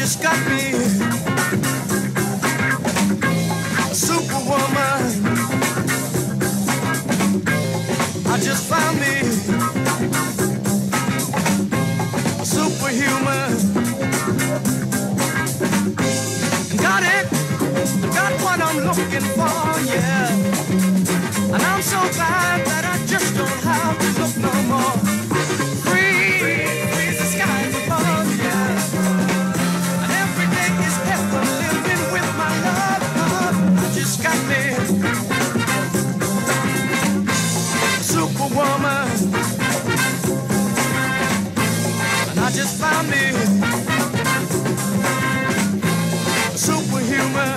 just got me a superwoman. I just found me a superhuman. Got it, got what I'm looking for, yeah. And I'm so glad that I just don't have to look no more. Free, the skies above, yeah. And every day is heaven, living with my love. I just got me a superwoman. And I just found me a superhuman.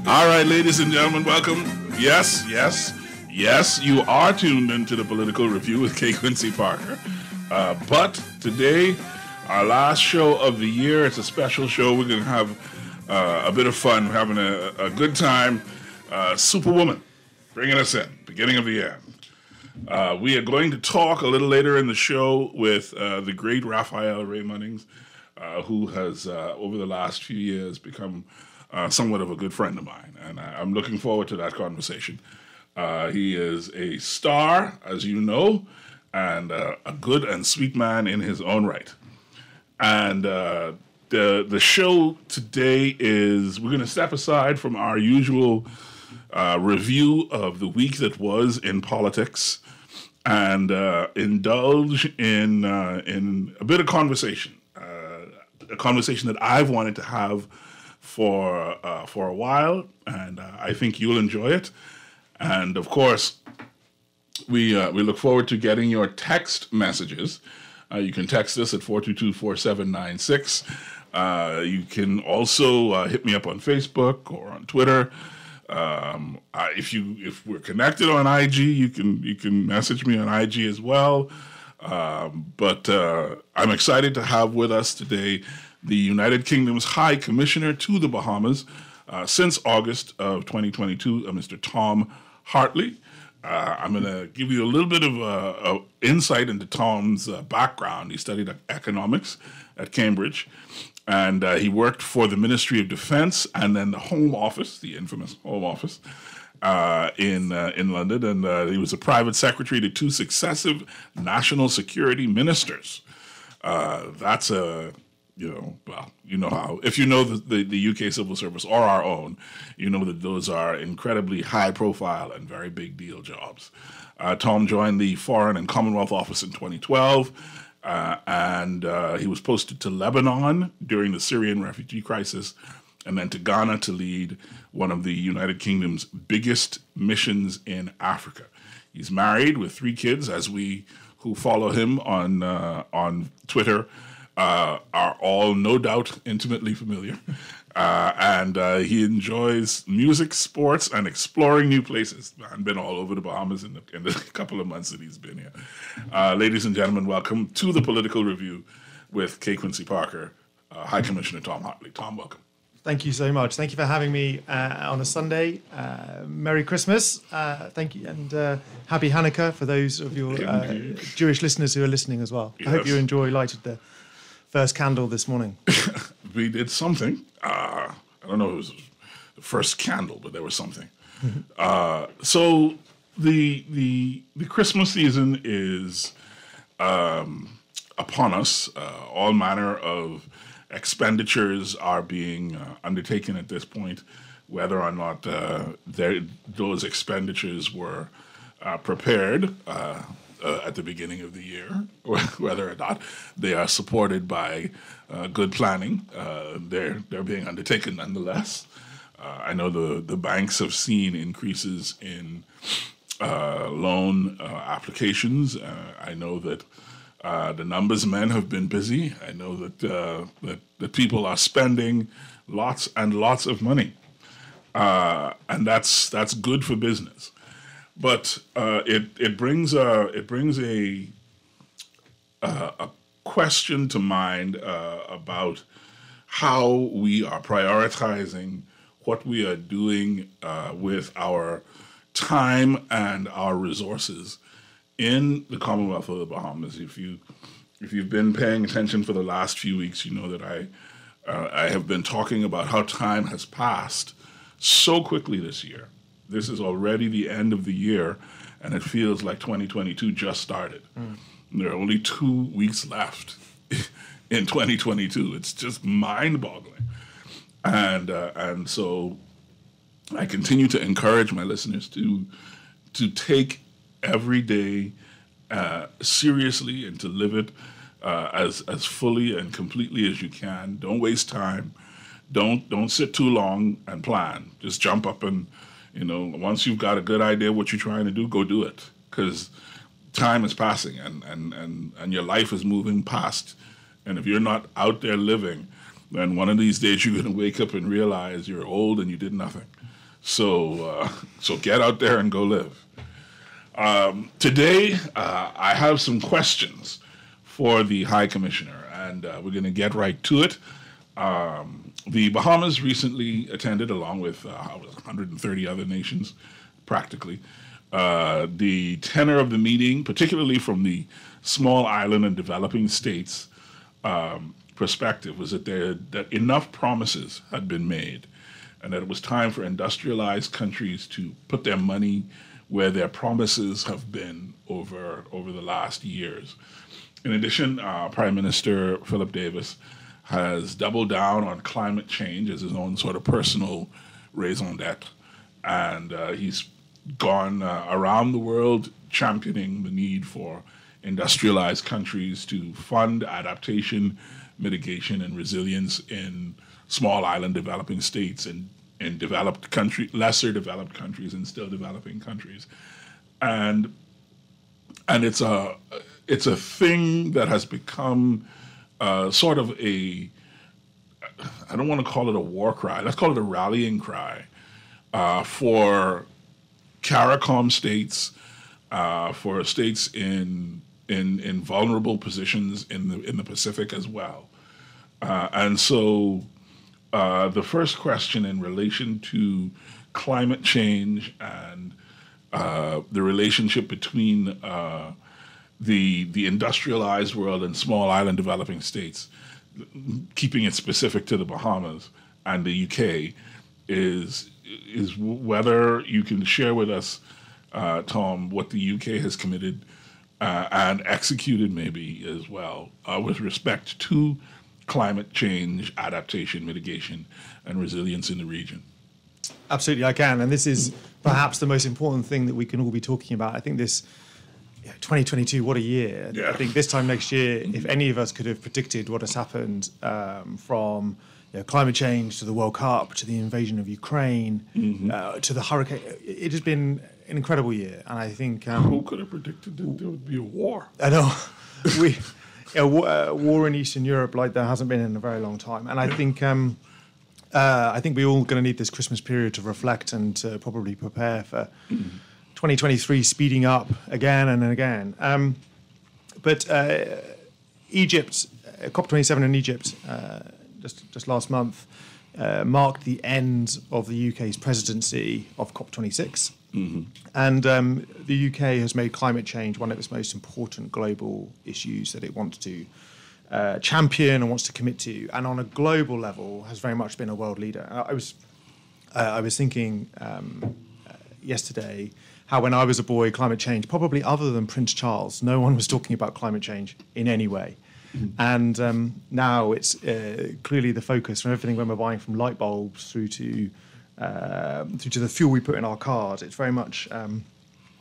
All right, ladies and gentlemen, welcome. Yes, you are tuned into the Political Review with Quincy Parker. But today, our last show of the year, it's a special show. We're going to have a bit of fun. We're having a good time. Superwoman, bringing us in, beginning of the end. We are going to talk a little later in the show with the great Raphael Ray-Munnings, who has, over the last few years, become somewhat of a good friend of mine, and I'm looking forward to that conversation. He is a star, as you know, and a good and sweet man in his own right. And the show today is, we're going to step aside from our usual review of the week that was in politics and indulge in a bit of conversation, a conversation that I've wanted to have for a while, and I think you'll enjoy it. And of course, we look forward to getting your text messages. You can text us at 422-4796. You can also hit me up on Facebook or on Twitter. If we're connected on IG, you can message me on IG as well. But I'm excited to have with us today the United Kingdom's High Commissioner to the Bahamas since August of 2022, Mr. Tom Hartley. I'm going to give you a little bit of insight into Tom's background. He studied economics at Cambridge, and he worked for the Ministry of Defense and then the Home Office, the infamous Home Office, in London. And he was a private secretary to two successive national security ministers. That's a... how, if you know the UK civil service or our own, you know that those are incredibly high profile and very big deal jobs. Tom joined the Foreign and Commonwealth Office in 2012, and he was posted to Lebanon during the Syrian refugee crisis, and then to Ghana to lead one of the United Kingdom's biggest missions in Africa. He's married with 3 kids, as we who follow him on Twitter are all no doubt intimately familiar. And he enjoys music, sports, and exploring new places. I've been all over the Bahamas in the couple of months that he's been here. Ladies and gentlemen, welcome to the Political Review with Quincy Parker, High Commissioner Tom Hartley. Tom, welcome. Thank you so much. Thank you for having me on a Sunday. Merry Christmas. Thank you. And Happy Hanukkah for those of your Jewish listeners who are listening as well. Yes. I hope you lighted the first candle this morning. We did something. I don't know if it was the first candle, but there was something. So the Christmas season is upon us. All manner of expenditures are being undertaken at this point, whether or not those expenditures were prepared at the beginning of the year, or whether or not they are supported by good planning. They're being undertaken nonetheless. I know the banks have seen increases in loan applications. I know that the numbers men have been busy. I know that people are spending lots and lots of money, and that's good for business. But it brings a question to mind about how we are prioritizing what we are doing with our time and our resources in the Commonwealth of the Bahamas, if you've been paying attention for the last few weeks, you know that I have been talking about how time has passed so quickly this year. This is already the end of the year, and it feels like 2022 just started. There are only 2 weeks left in 2022. It's just mind-boggling, and so I continue to encourage my listeners to take every day seriously and to live it as fully and completely as you can. Don't waste time. Don't sit too long and plan. Just jump up and, once you've got a good idea what you're trying to do, go do it. Because time is passing and your life is moving past. And if you're not out there living, then one of these days you're going to wake up and realize you're old and you did nothing. So get out there and go live. Today, I have some questions for the High Commissioner, and we're going to get right to it. The Bahamas recently attended, along with 130 other nations, practically. The tenor of the meeting, particularly from the small island and developing states perspective, was that enough promises had been made, and that it was time for industrialized countries to put their money where their promises have been over the last years. In addition, Prime Minister Philip Davis has doubled down on climate change as his own sort of personal raison d'etre, and he's gone around the world championing the need for industrialized countries to fund adaptation, mitigation, and resilience in small island developing states and in developed country, lesser developed countries and still developing countries, and it's a thing that has become sort of I don't want to call it a war cry. Let's call it a rallying cry for CARICOM states, for states in vulnerable positions in the Pacific as well, and so. The first question in relation to climate change and the relationship between the industrialized world and small island developing states, keeping it specific to the Bahamas and the UK, is whether you can share with us, Tom, what the UK has committed and executed maybe as well with respect to climate change, adaptation, mitigation, and resilience in the region. Absolutely, I can. And this is perhaps the most important thing that we can all be talking about. I think this 2022, what a year. Yeah. I think this time next year, if any of us could have predicted what has happened from climate change to the World Cup, to the invasion of Ukraine, to the hurricane, it has been an incredible year. And I think... who could have predicted that there would be a war? I know. War in Eastern Europe like there hasn't been in a very long time, and I think we're all going to need this Christmas period to reflect and to probably prepare for 2023 speeding up again and again. But Egypt, COP27 in Egypt, just last month, marked the end of the UK's presidency of COP26. And the UK has made climate change one of its most important global issues that it wants to champion and wants to commit to, and on a global level has very much been a world leader. I was thinking yesterday how when I was a boy, climate change, probably other than Prince Charles, no one was talking about climate change in any way. And now it's clearly the focus from everything when we're buying from light bulbs through to the fuel we put in our cars. It's very much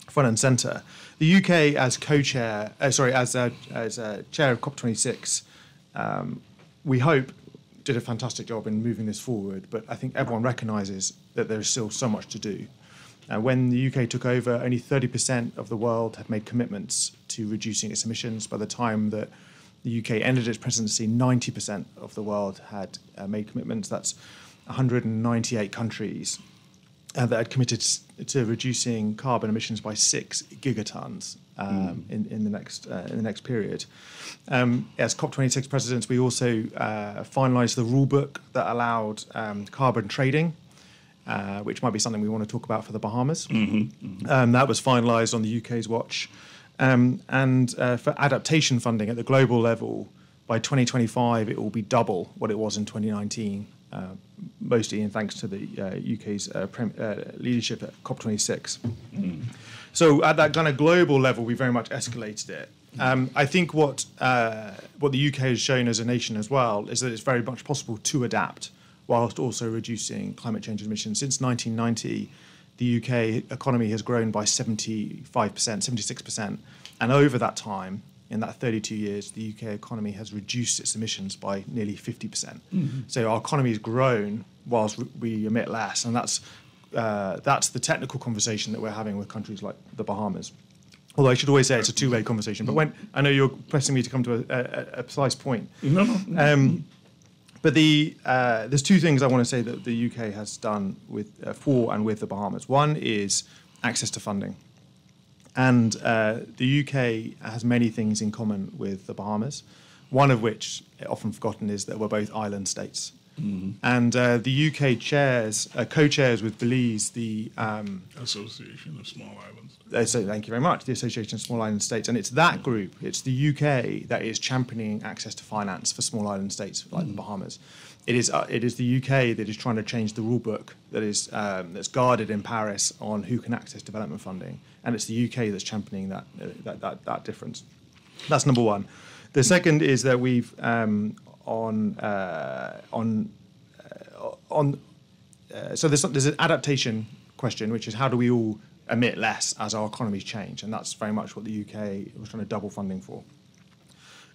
front and centre. The UK, as chair of COP26, we hope did a fantastic job in moving this forward. But I think everyone recognises that there is still so much to do. When the UK took over, only 30% of the world had made commitments to reducing its emissions. By the time that the UK ended its presidency, 90% of the world had made commitments. That's 198 countries that had committed to reducing carbon emissions by 6 gigatons in the next period. As COP26 presidents, we also finalised the rule book that allowed carbon trading, which might be something we want to talk about for the Bahamas. That was finalised on the UK's watch And for adaptation funding at the global level, by 2025, it will be double what it was in 2019, mostly in thanks to the UK's leadership at COP26. So at that kind of global level, we very much escalated it. I think what the UK has shown as a nation as well is that it's very much possible to adapt whilst also reducing climate change emissions. Since 1990, the UK economy has grown by 75%, 76%. And over that time, in that 32 years, the UK economy has reduced its emissions by nearly 50%. So our economy has grown whilst we emit less. And that's the technical conversation that we're having with countries like the Bahamas. Although I should always say it's a two-way conversation. But when I know you're pressing me to come to a precise point. No. But there's two things I want to say that the UK has done with for and with the Bahamas. One is access to funding. And the UK has many things in common with the Bahamas, one of which, often forgotten, is that we're both island states. And the UK co-chairs with Belize the Association of Small Islands. So thank you very much, the Association of Small Island States. And it's that group, it's the UK that is championing access to finance for small island states like the Bahamas. It is the UK that is trying to change the rule book that is that's guarded in Paris on who can access development funding, and it's the UK that's championing that difference. That's number one. The second is that we've so there's an adaptation question, which is how do we all emit less as our economies change, and that's very much what the UK was trying to double funding for.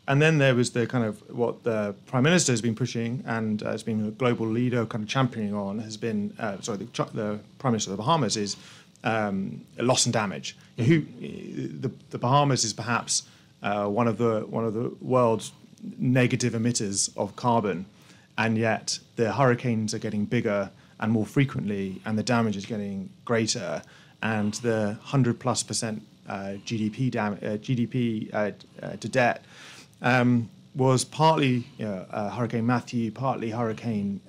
And then there was the kind of what the Prime Minister has been pushing and has been a global leader kind of championing on has been, the Prime Minister of the Bahamas is loss and damage. The Bahamas is perhaps one of the world's negative emitters of carbon, and yet the hurricanes are getting bigger and more frequently, and the damage is getting greater, and the 100+% GDP to debt was partly Hurricane Matthew, partly Hurricane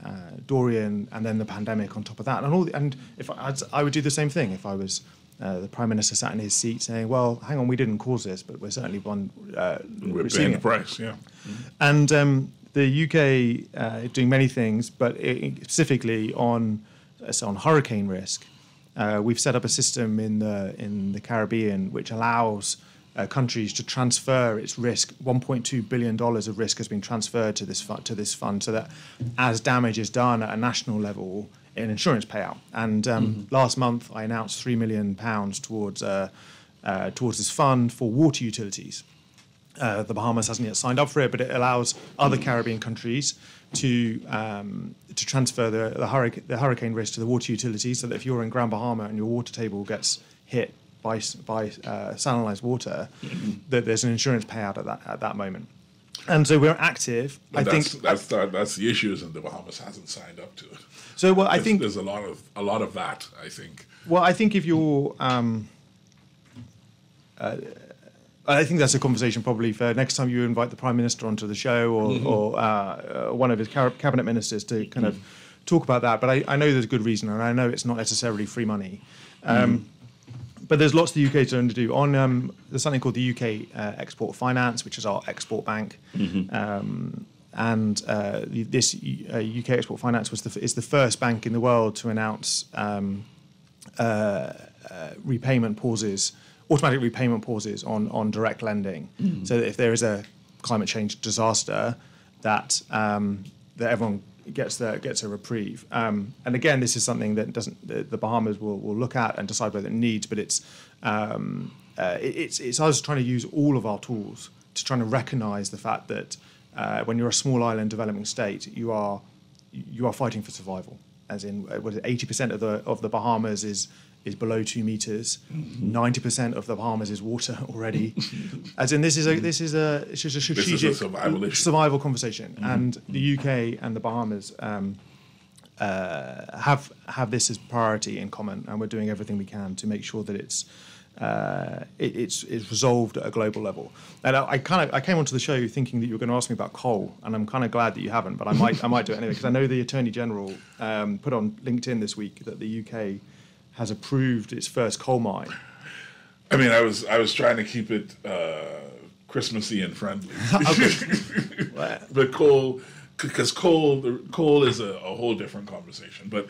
Dorian, and then the pandemic on top of that. And if I would do the same thing if I was the Prime Minister sat in his seat saying, "Well, hang on, we didn't cause this, but we're certainly we're paying the price." Yeah, and the UK doing many things, but specifically on hurricane risk. We've set up a system in the Caribbean which allows countries to transfer its risk. $1.2 billion of risk has been transferred to this fund, so that as damage is done at a national level, an insurance payout. And last month, I announced £3 million towards this fund for water utilities. The Bahamas hasn't yet signed up for it, but it allows other Caribbean countries to transfer the hurricane risk to the water utilities, so that if you're in Grand Bahama and your water table gets hit by salinized water, that there's an insurance payout at that moment. And so we're active. But that's the issue, is that the Bahamas hasn't signed up to it. So I think there's a lot of that. I think. Well, I think if you're I think that's a conversation probably for next time you invite the Prime Minister onto the show, or one of his cabinet ministers to kind of talk about that. But I know there's a good reason, and I know it's not necessarily free money. But there's lots the UK is going to do. There's something called the UK Export Finance, which is our export bank. This UK Export Finance is the first bank in the world to announce repayment pauses, automatic repayment pauses on direct lending, so that if there is a climate change disaster, that everyone gets a reprieve. And again, this is something that the Bahamas will look at and decide whether it needs. But it's us trying to use all of our tools to trying to recognise the fact that when you're a small island developing state, you are fighting for survival. As in, 80% of the Bahamas is below 2 meters. 90% of the Bahamas is water already. As in, this is a strategic survival conversation, and the UK and the Bahamas have this as priority in common, and we're doing everything we can to make sure that it's resolved at a global level. And I came onto the show thinking that you were going to ask me about coal, and I'm kind of glad that you haven't, but I might do it anyway, because I know the Attorney General put on LinkedIn this week that the UK has approved its first coal mine. I mean, I was trying to keep it Christmassy and friendly. But coal, because coal is a whole different conversation. But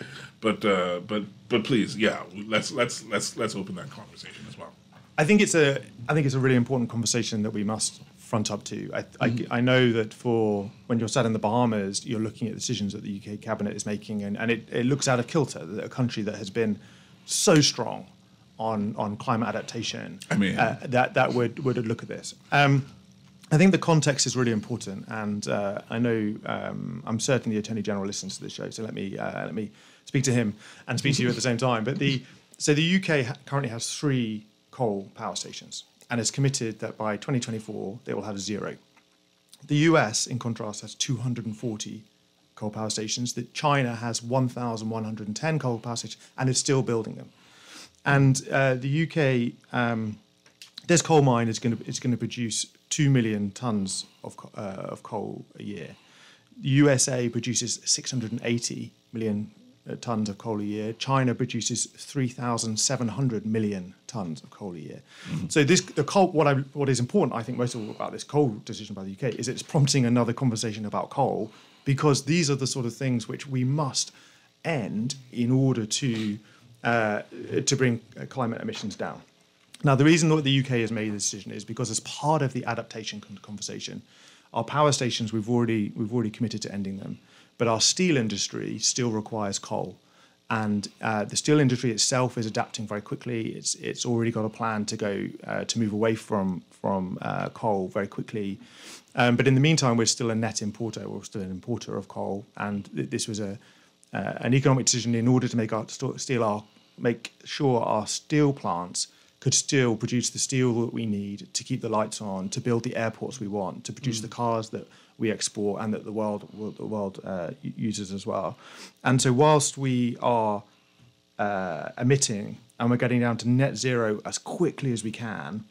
please, yeah, let's open that conversation as well. I think it's a really important conversation that we must front up to. I know that for when you're sat in the Bahamas, you're looking at decisions that the UK cabinet is making, and it looks out of kilter that a country that has been so strong on climate adaptation, I mean, that would look at this. I think the context is really important, and I know I'm certain the Attorney General listens to this show, so let me speak to him and speak to you at the same time. But the UK currently has 3 coal power stations and has committed that by 2024 they will have 0. The US, in contrast, has 240 coal power stations. That China has 1,110 coal power stations and is still building them. And the UK, this coal mine is going to produce 2 million tons of coal a year. The USA produces 680 million tons of coal a year. China produces 3,700 million tons of coal a year. Mm-hmm. So the coal. What is important, I think, most of all about this coal decision by the UK is it's prompting another conversation about coal, because these are the sort of things which we must end in order to bring climate emissions down. Now, the reason that the UK has made this decision is because as part of the adaptation conversation, our power stations, we've already committed to ending them, but our steel industry still requires coal. And the steel industry itself is adapting very quickly. It's already got a plan to go to move away from coal very quickly. But in the meantime, we're still a net importer. We're still an importer of coal, and this was an economic decision in order to make sure our steel plants could still produce the steel that we need to keep the lights on, to build the airports we want, to produce the cars that we export and that the world uses as well. And so whilst we are emitting and we're getting down to net zero as quickly as we can,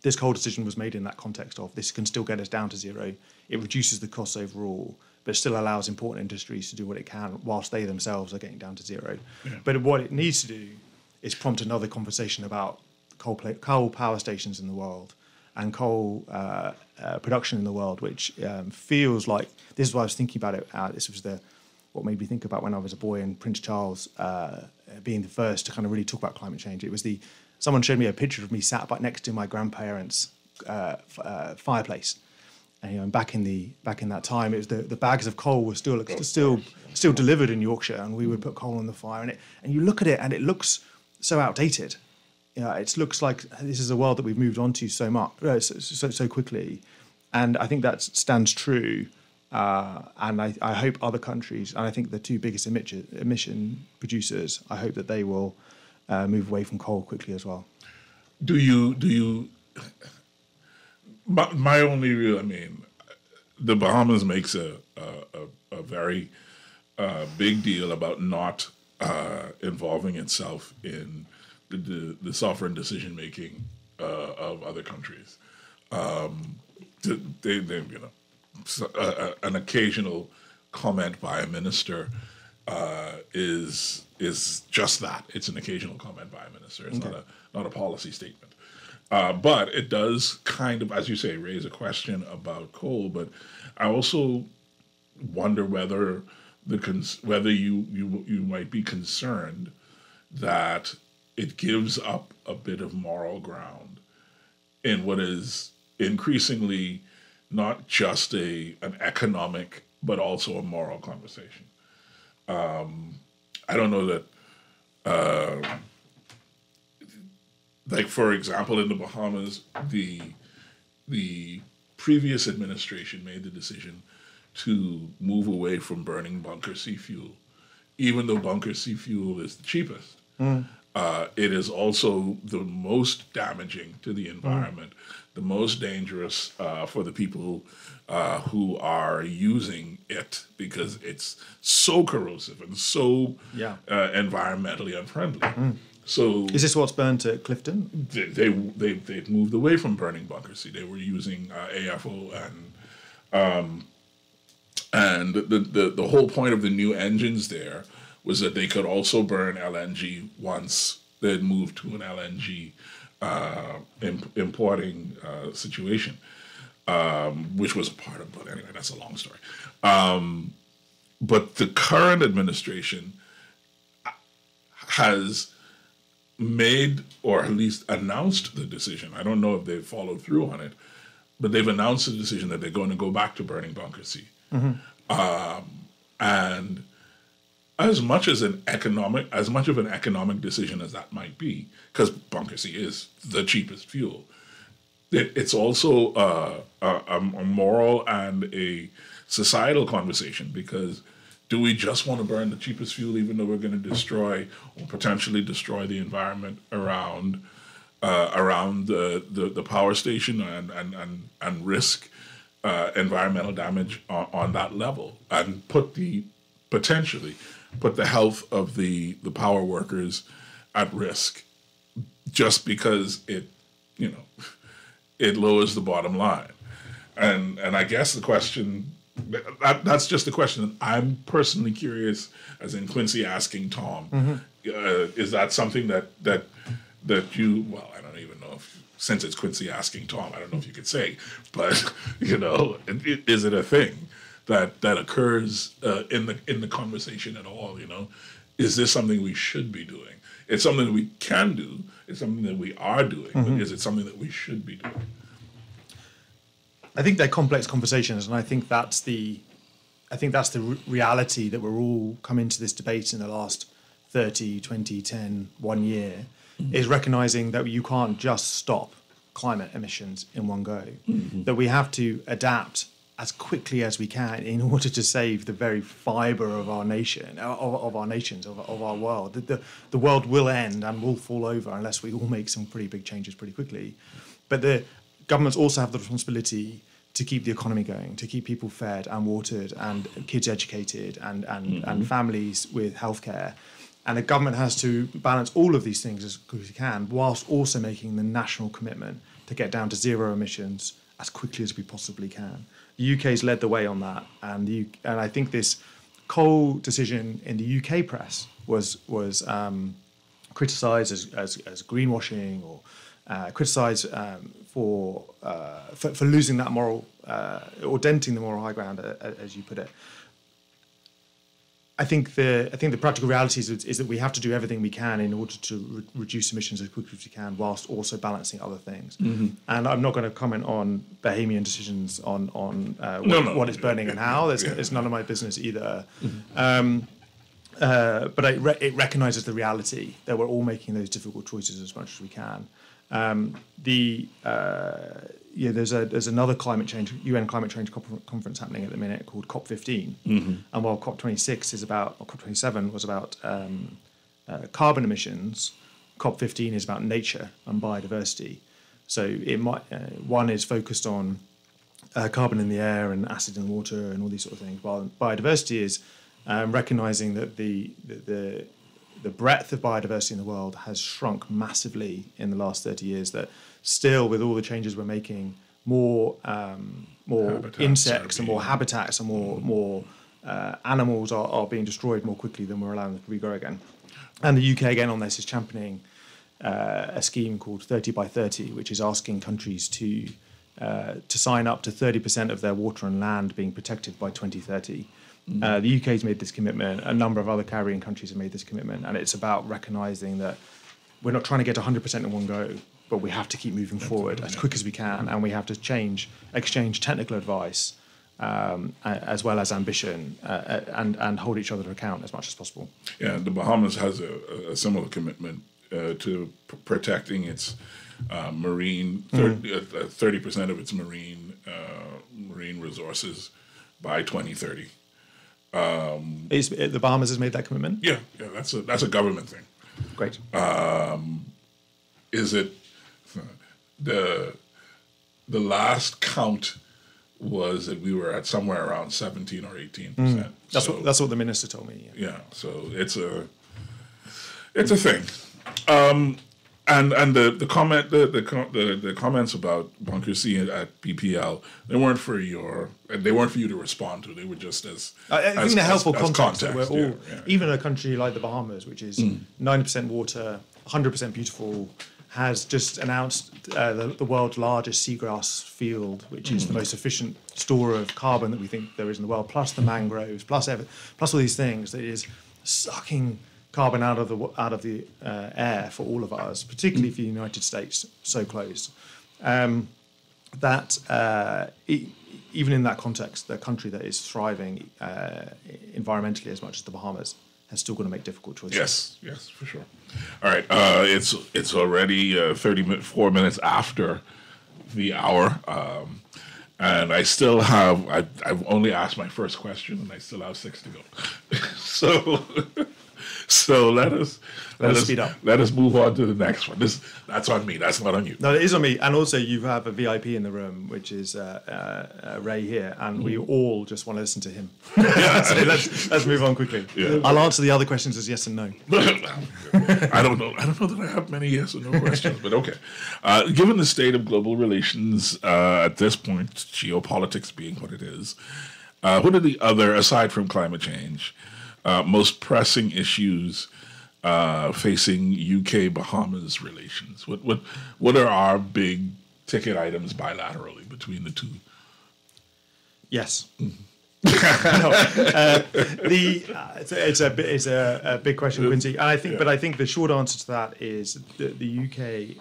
this coal decision was made in that context of this can still get us down to zero. It reduces the costs overall, but still allows important industries to do what it can whilst they themselves are getting down to zero. Yeah. But what it needs to do is prompt another conversation about coal power stations in the world and coal production in the world, which feels like, this is why I was thinking about it. This was what made me think about when I was a boy and Prince Charles being the first to kind of really talk about climate change. It was someone showed me a picture of me sat next to my grandparents' fireplace. And back in that time, it was the bags of coal were still delivered in Yorkshire, and we would put coal on the fire, and you look at it and it looks so outdated. It looks like this is a world that we've moved on to so much, so quickly, and I think that stands true. And I hope other countries, and I think the 2 biggest emission producers, I hope that they will move away from coal quickly as well. Do you? My only real, the Bahamas makes a very big deal about not involving itself in the sovereign decision making of other countries. An occasional comment by a minister is just that. It's an occasional comment by a minister. It's not a policy statement. But it does kind of, as you say, raise a question about coal. But I also wonder whether you might be concerned that it gives up a bit of moral ground in what is increasingly not just an economic but also a moral conversation. I don't know that. Like, for example, in the Bahamas, the previous administration made the decision to move away from burning bunker C fuel, even though bunker C fuel is the cheapest. It is also the most damaging to the environment, the most dangerous for the people who are using it, because it's so corrosive and so environmentally unfriendly. So is this what's burned at Clifton? They've moved away from burning bunker C. They were using AFO, and the whole point of the new engines there was that they could also burn LNG once they'd moved to an LNG importing situation, which was a part of. But anyway, that's a long story. But the current administration has made, or at least announced the decision. I don't know if they've followed through on it, but they've announced the decision that they're going to go back to burning Bunker C. And as much of an economic decision as that might be, because Bunker C is the cheapest fuel, it's also a moral and a societal conversation, because do we just want to burn the cheapest fuel even though we're going to destroy or potentially destroy the environment around the power station and risk environmental damage on that level, and potentially put the health of the power workers at risk just because it lowers the bottom line? And I guess the question, that's just the question that I'm personally curious, as in Quincy asking Tom, is that something that you, well, I don't even know if, since it's Quincy asking Tom, I don't know if you could say, but is it a thing that occurs in the conversation at all? Is this something we should be doing? It's something that we can do. It's something that we are doing. But is it something that we should be doing? I think they're complex conversations, and I think that's the reality that we're all coming to this debate in the last 30, 20, 10, 1 year, is recognizing that you can't just stop climate emissions in one go, that we have to adapt as quickly as we can in order to save the very fiber of our nation, of our world. The world will end and will fall over unless we all make some pretty big changes pretty quickly. But the governments also have the responsibility to keep the economy going, to keep people fed and watered and kids educated and families with healthcare. And the government has to balance all of these things as quickly as it can, whilst also making the national commitment to get down to zero emissions as quickly as we possibly can. The UK's led the way on that, and I think this coal decision in the UK press was criticised as greenwashing, or criticised for losing that moral or denting the moral high ground, as you put it. I think the practical reality is that we have to do everything we can in order to reduce emissions as quickly as we can, whilst also balancing other things. And I'm not going to comment on Bahamian decisions on what it's burning and how. It's none of my business either. But it recognises the reality that we're all making those difficult choices as much as we can. There's another UN climate change conference happening at the minute called COP15, and while COP27 was about carbon emissions, COP15 is about nature and biodiversity. So one is focused on carbon in the air and acid in the water and all these sort of things, while biodiversity is recognising that the breadth of biodiversity in the world has shrunk massively in the last 30 years, that still, with all the changes we're making, more insects and more habitats and more animals are being destroyed more quickly than we're allowing them to regrow again. And the UK, again, on this is championing a scheme called 30 by 30, which is asking countries to sign up to 30% of their water and land being protected by 2030. The UK's made this commitment. A number of other Caribbean countries have made this commitment, and it's about recognising that we're not trying to get 100% in one go, but we have to keep moving forward as quick as we can, and we have to exchange technical advice as well as ambition, and hold each other to account as much as possible. Yeah, the Bahamas has a similar commitment to protecting its marine 30% of its marine resources by 2030. The Bahamas has made that commitment? Yeah, that's a government thing. Great. Is it the last count was that we were at somewhere around 17 or 18%. That's what the minister told me. Yeah, so it's a thing. And the comments about Bunker C at PPL, they weren't for you to respond to. They were just as I think they're helpful context. Context. We're all, even a country like the Bahamas, which is 90% water, 100% beautiful, has just announced the world's largest seagrass field, which is the most efficient store of carbon that we think there is in the world, plus the mangroves, plus all these things that is sucking carbon out of the air for all of us, particularly for the United States, so close. Even in that context, the country that is thriving environmentally as much as the Bahamas has still got to make difficult choices. Yes, for sure. All right, it's already 4 minutes after the hour, and I still have. I've only asked my first question, and I still have 6 to go. So let us speed up. Let us move on to the next one. That's on me. That's not on you. No, it is on me. And also, you have a VIP in the room, which is Ray here, and we all just want to listen to him. So let's move on quickly. Yeah. I'll answer the other questions as yes and no. I don't know that I have many yes or no questions, but okay. Given the state of global relations at this point, geopolitics being what it is, what are the other, aside from climate change, most pressing issues facing UK-Bahamas relations? What are our big ticket items bilaterally between the two? Yes. It's a big question, Quincy, and I think the short answer to that is the UK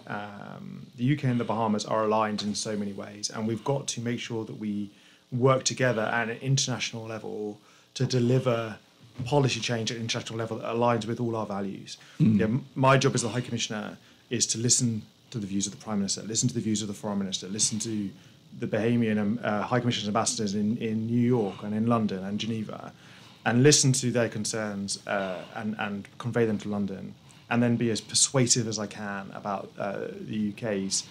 and the Bahamas are aligned in so many ways, and we've got to make sure that we work together at an international level to deliver policy change at international level that aligns with all our values. My job as the High Commissioner is to listen to the views of the Prime Minister, listen to the views of the Foreign Minister, listen to the Bahamian High Commissioners and ambassadors in New York and in London and Geneva, and listen to their concerns and convey them to London, and then be as persuasive as I can about the UK's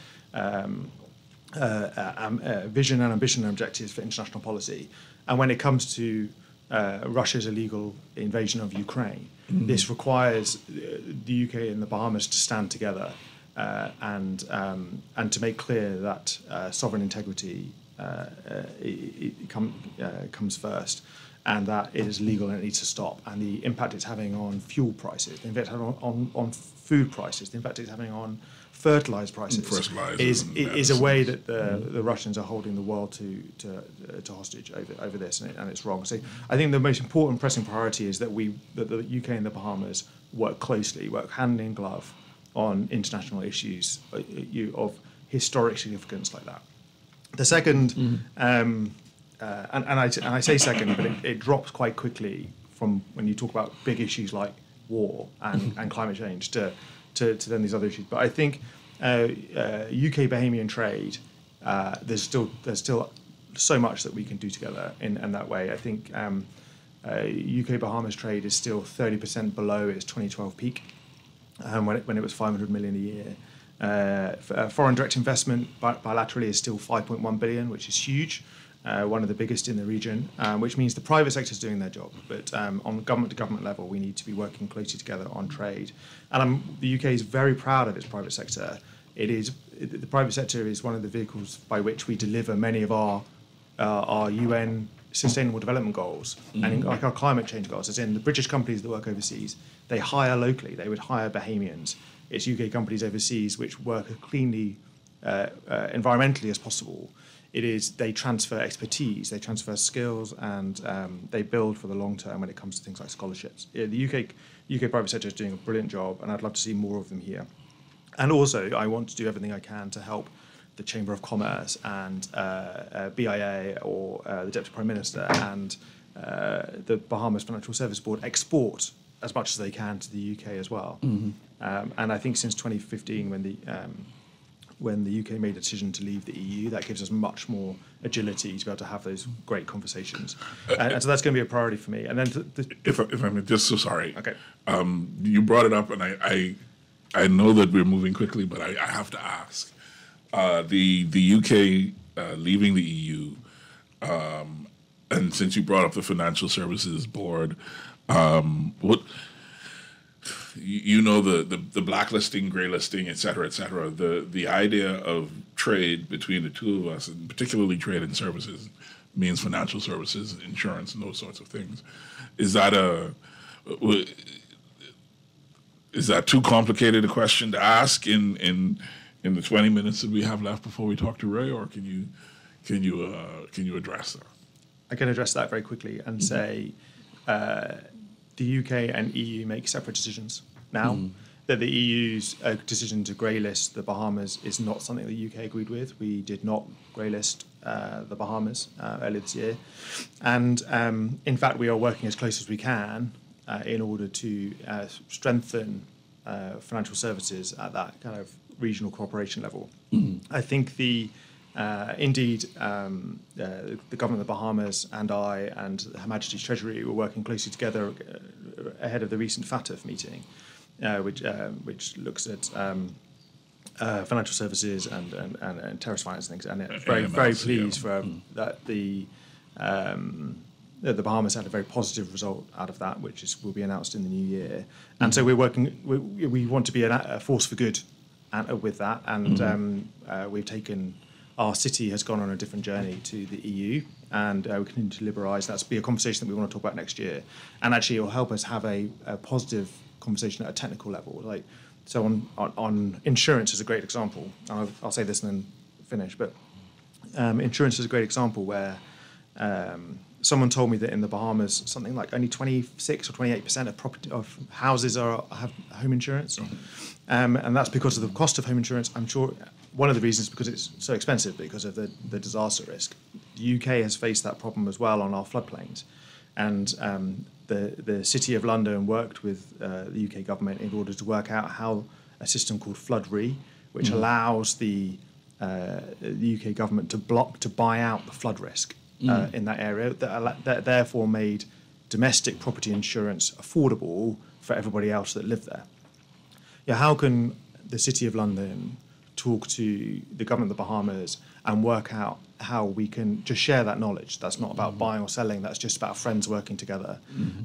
vision and ambition and objectives for international policy. And when it comes to Russia's illegal invasion of Ukraine, this requires the UK and the Bahamas to stand together and to make clear that sovereign integrity comes first, and that it is legal and it needs to stop. And the impact it's having on fuel prices, the impact on food prices, the impact it's having on fertilizer prices is a way that the Russians are holding the world to hostage over this, and it's wrong. So I think the most important pressing priority is that the UK and the Bahamas work closely, work hand in glove on international issues of historic significance like that. The second, and I say second, but it drops quite quickly from when you talk about big issues like war and climate change to then these other issues. But I think UK Bahamian trade, there's still so much that we can do together in that way. I think UK Bahamas trade is still 30% below its 2012 peak, when it was 500 million a year. Foreign direct investment bilaterally is still 5.1 billion, which is huge. One of the biggest in the region, which means the private sector is doing their job. But on government-to-government level, we need to be working closely together on trade. And the UK is very proud of its private sector. The private sector is one of the vehicles by which we deliver many of our UN Sustainable Development Goals, and like our climate change goals. As in, the British companies that work overseas, they hire locally. They would hire Bahamians. It's UK companies overseas which work as cleanly, environmentally as possible. They transfer expertise, they transfer skills, and they build for the long term when it comes to things like scholarships. The UK private sector is doing a brilliant job, and I'd love to see more of them here. And also, I want to do everything I can to help the Chamber of Commerce and BIA or the Deputy Prime Minister and the Bahamas Financial Service Board export as much as they can to the UK as well. And I think since 2015, when the UK made a decision to leave the EU, that gives us much more agility to be able to have those great conversations. And so that's going to be a priority for me. And then, if I'm just so sorry. Okay. You brought it up, and I know that we're moving quickly, but I have to ask. The UK leaving the EU, and since you brought up the Financial Services Board, what the blacklisting, graylisting, et cetera, the idea of trade between the two of us, and particularly trade in services, means financial services, insurance, and those sorts of things. Is is that too complicated a question to ask in the 20 minutes that we have left before we talk to Ray, or can you address that? I can address that very quickly and say the UK and EU make separate decisions now. That the EU's decision to grey list the Bahamas is not something the UK agreed with. We did not grey list the Bahamas earlier this year. And in fact, we are working as close as we can in order to strengthen financial services at that kind of regional cooperation level. I think the government of the Bahamas and I and Her Majesty's Treasury were working closely together ahead of the recent FATF meeting, which looks at financial services and terrorist finance and things. And very pleased for that the Bahamas had a very positive result out of that, which will be announced in the new year. And so we're working. We want to be a force for good with that, and we've taken. Our city has gone on a different journey to the EU, and we continue to liberalise. That's be a conversation that we want to talk about next year, and actually it will help us have a positive conversation at a technical level. Like, so on insurance is a great example. I'll say this and then finish. But insurance is a great example where someone told me that in the Bahamas, something like only 26 or 28% of houses have home insurance, and that's because of the cost of home insurance. I'm sure. One of the reasons is because it's so expensive because of the disaster risk. The UK has faced that problem as well on our floodplains. And the City of London worked with the UK government in order to work out how a system called Flood Re, which allows the UK government to buy out the flood risk in that area, that therefore made domestic property insurance affordable for everybody else that lived there. Yeah, how can the City of London talk to the government of the Bahamas and work out how we can just share that knowledge? That's not about buying or selling, that's just about friends working together.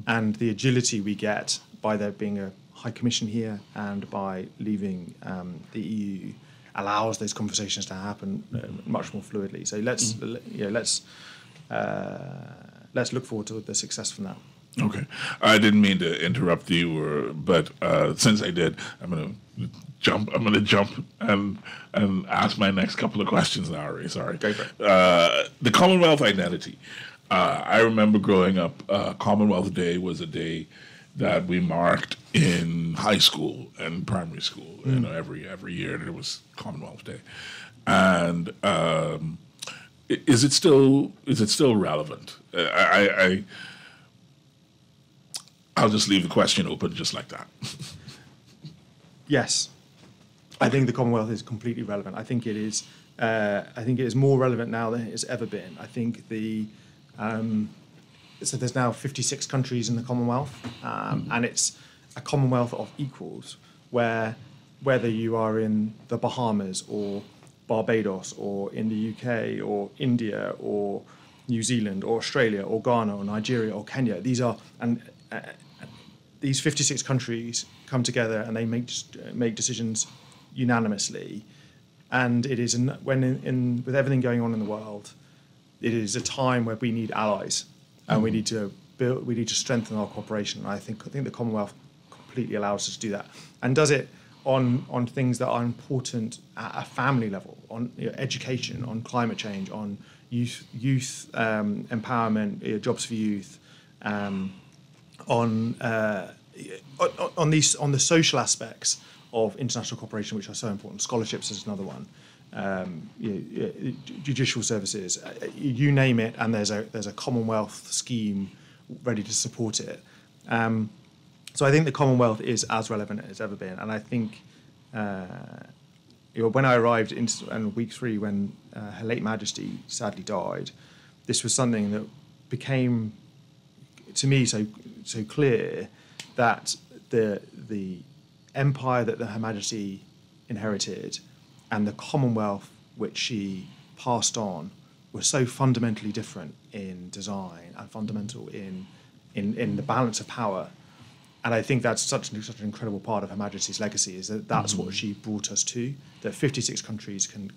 And the agility we get by there being a High Commission here and by leaving the EU allows those conversations to happen much more fluidly. So let's look forward to the success from that. Okay, I didn't mean to interrupt you, but since I did, I'm going to jump and ask my next couple of questions now. Ray, sorry. Go for it. The Commonwealth identity. I remember growing up. Commonwealth Day was a day that we marked in high school and primary school. You know, every year there was Commonwealth Day, and is it still relevant? I'll just leave the question open just like that. Yes. I think the Commonwealth is completely relevant. I think it is. I think it is more relevant now than it has ever been. I think so there's now 56 countries in the Commonwealth, and it's a Commonwealth of equals, where whether you are in the Bahamas or Barbados or in the UK or India or New Zealand or Australia or Ghana or Nigeria or Kenya, these 56 countries come together and they make decisions unanimously, and it is with everything going on in the world, it is a time where we need allies, and we need to strengthen our cooperation. And I think the Commonwealth completely allows us to do that, and does it on things that are important at a family level, on education, on climate change, on youth empowerment, jobs for youth, on the social aspects of international cooperation, which are so important. Scholarships is another one. Judicial services, you name it, and there's a Commonwealth scheme ready to support it. So I think the Commonwealth is as relevant as it's ever been, and I think when I arrived in week 3, when Her late Majesty sadly died, this was something that became to me so clear that the empire that Her Majesty inherited and the Commonwealth which she passed on were so fundamentally different in design and fundamental in the balance of power. And I think that's such an incredible part of Her Majesty's legacy, is that that's what she brought us to, that 56 countries can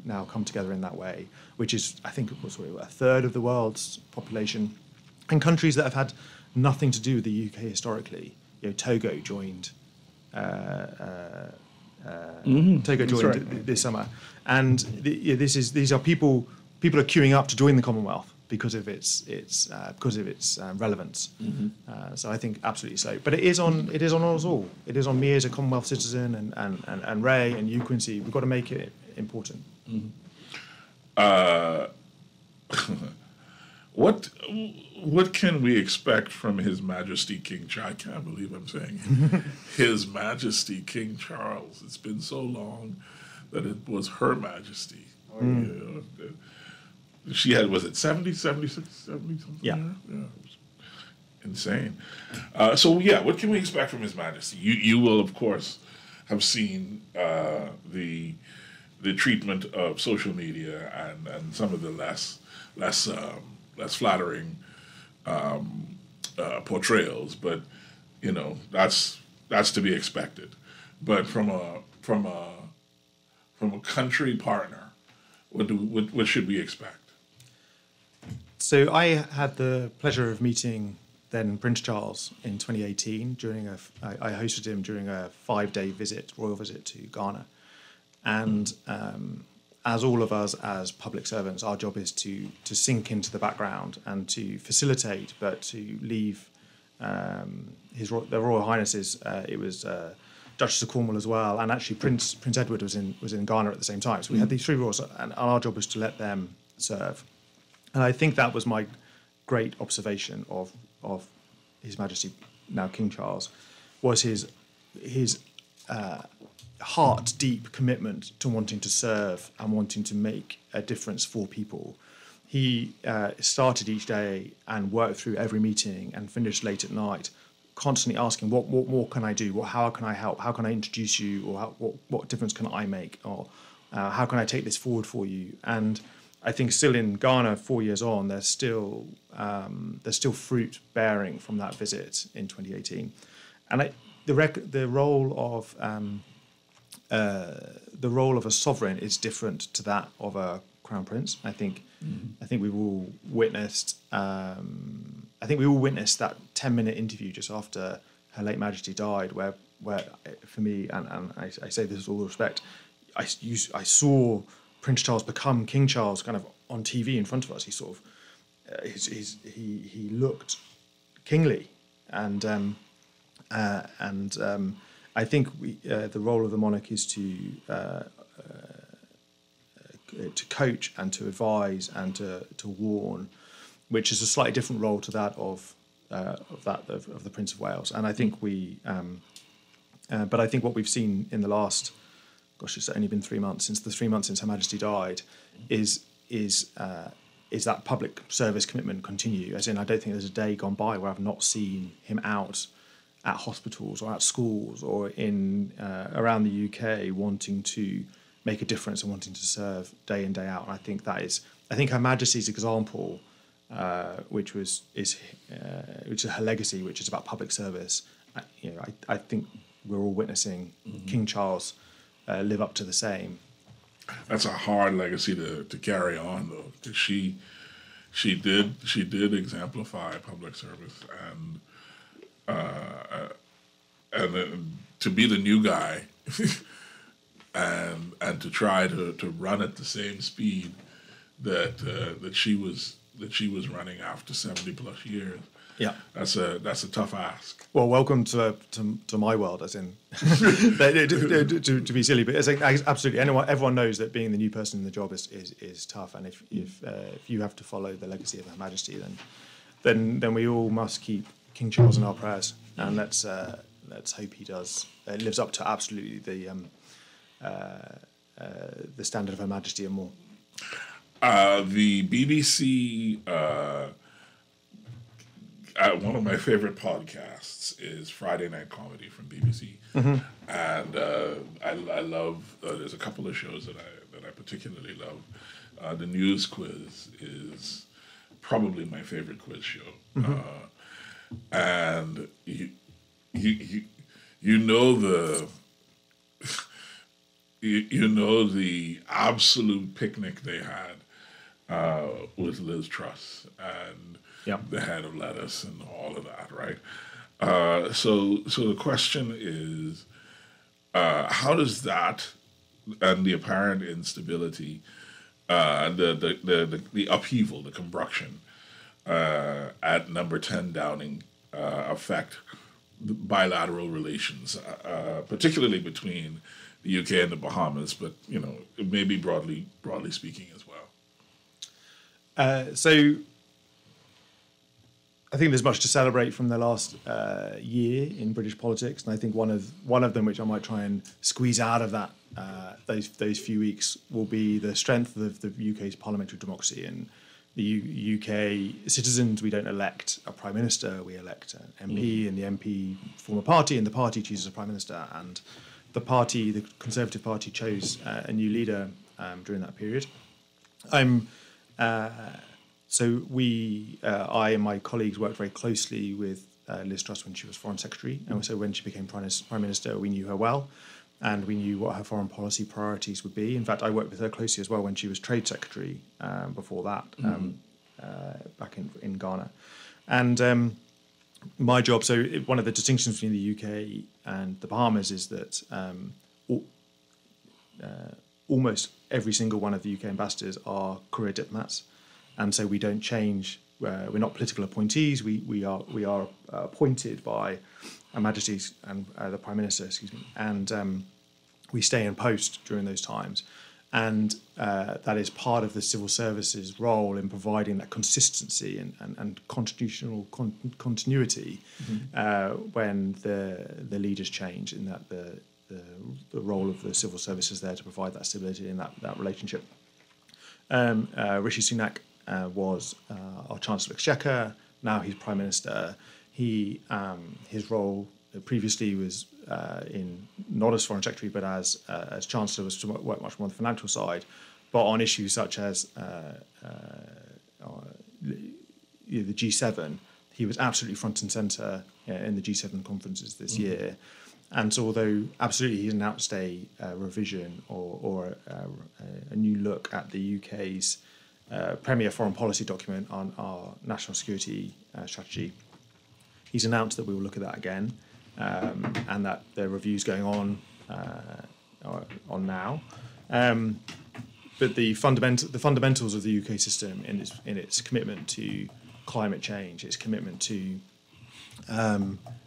now come together in that way, which is, I think, a third of the world's population, and countries that have had nothing to do with the UK historically. Togo joined Togo joined this summer, and these are people are queuing up to join the Commonwealth because of its relevance. So I think absolutely so. But it is on us all. It is on me as a Commonwealth citizen, and Ray and you, Quincy. We've got to make it important. What can we expect from His Majesty King Charles? I can't believe I'm saying His Majesty King Charles. It's been so long that it was Her Majesty. She had, was it 70, 76, 70 something? Yeah. It was insane. What can we expect from His Majesty? You will, of course, have seen the treatment of social media and some of the less flattering portrayals, but that's to be expected. But from a country partner, what should we expect? So I had the pleasure of meeting then Prince Charles in 2018 I hosted him during a 5-day royal visit to Ghana, and as all of us as public servants, our job is to sink into the background and to facilitate, but to leave their Royal Highnesses. It was Duchess of Cornwall as well, and actually Prince Edward was in Ghana at the same time. So we had these 3 royals, and our job was to let them serve. And I think that was my great observation of His Majesty, now King Charles, was his heart-deep commitment to wanting to serve and wanting to make a difference for people. He started each day and worked through every meeting and finished late at night, constantly asking, what more can I do? How can I help? How can I introduce you? Or what difference can I make? Or how can I take this forward for you? And I think still in Ghana, 4 years on, there's still fruit bearing from that visit in 2018. And the role of a sovereign is different to that of a crown prince. I think we've all witnessed. I think we all witnessed that 10-minute interview just after Her late Majesty died, where for me, and I say this with all respect, I saw Prince Charles become King Charles kind of on TV in front of us. He sort of he looked kingly, and I think the role of the monarch is to coach and to advise and to warn, which is a slightly different role to that of the Prince of Wales. And I think but I think what we've seen in the last, it's only been 3 months since Her Majesty died, is that public service commitment continue? As in, I don't think there's a day gone by where I've not seen him out at hospitals or at schools or in around the UK wanting to make a difference and wanting to serve day in, day out. And I think Her Majesty's example, which is her legacy, which is about public service. I think we're all witnessing King Charles live up to the same. That's a hard legacy to carry on, though, because she did exemplify public service, and to be the new guy, and to try to run at the same speed that she was running after 70+ years. Yeah, that's a tough ask. Well, welcome to my world, as in to be silly, but absolutely everyone knows that being the new person in the job is tough, and if you have to follow the legacy of Her Majesty, then we all must keep King Charles in our prayers, and let's hope he does lives up to absolutely the standard of Her Majesty and more. The BBC. One of my favorite podcasts is Friday Night Comedy from BBC, and I love. There's a couple of shows that I particularly love. The News Quiz is probably my favorite quiz show, and you know the absolute picnic they had with Liz Truss and. Yep. The head of lettuce and all of that, right? So the question is, How does that and the apparent instability, the upheaval, the combustion at number 10 Downing affect the bilateral relations, particularly between the UK and the Bahamas, but maybe broadly speaking as well? So I think there's much to celebrate from the last year in British politics, and I think one of them, which I might try and squeeze out of that those few weeks, will be the strength of the UK's parliamentary democracy. And the UK citizens, we don't elect a prime minister, we elect an MP, and the MP form a party, and the party chooses a prime minister. And the Conservative Party, chose a new leader during that period. So I and my colleagues worked very closely with Liz Truss when she was Foreign Secretary, and so when she became Prime Minister, we knew her well, and we knew what her foreign policy priorities would be. In fact, I worked with her closely as well when she was Trade Secretary before that, back in Ghana. And my job, so one of the distinctions between the UK and the Bahamas is that almost every single one of the UK ambassadors are career diplomats. And so we don't change. We're not political appointees. We are appointed by Her Majesty and the Prime Minister, and we stay in post during those times. And that is part of the civil service's role in providing that consistency and constitutional continuity when the leaders change. In that the role of the civil service is there to provide that stability in that relationship. Rishi Sunak was our Chancellor of Exchequer. Now he's Prime Minister. His role previously was not as Foreign Secretary, but as Chancellor, was to work much more on the financial side, but on issues such as the G7. He was absolutely front and centre in the G7 conferences this year. And so, although absolutely he's announced a revision or a new look at the UK's premier foreign policy document on our national security strategy, he's announced that we will look at that again, and that the review's going on now. But the fundamentals of the UK system in its commitment to climate change, its commitment to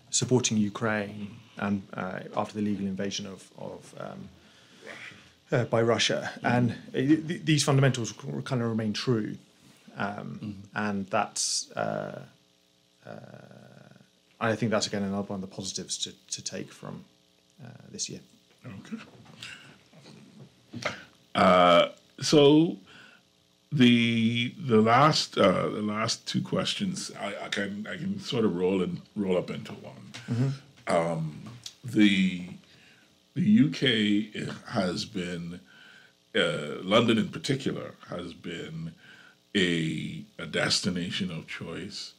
supporting Ukraine, and after the illegal invasion by Russia, and these fundamentals kind of remain true, and that's I think that's again another one of the positives to take from this year. Okay. So the last two questions I can sort of roll up into one. The UK has been, London in particular, has been a destination of choice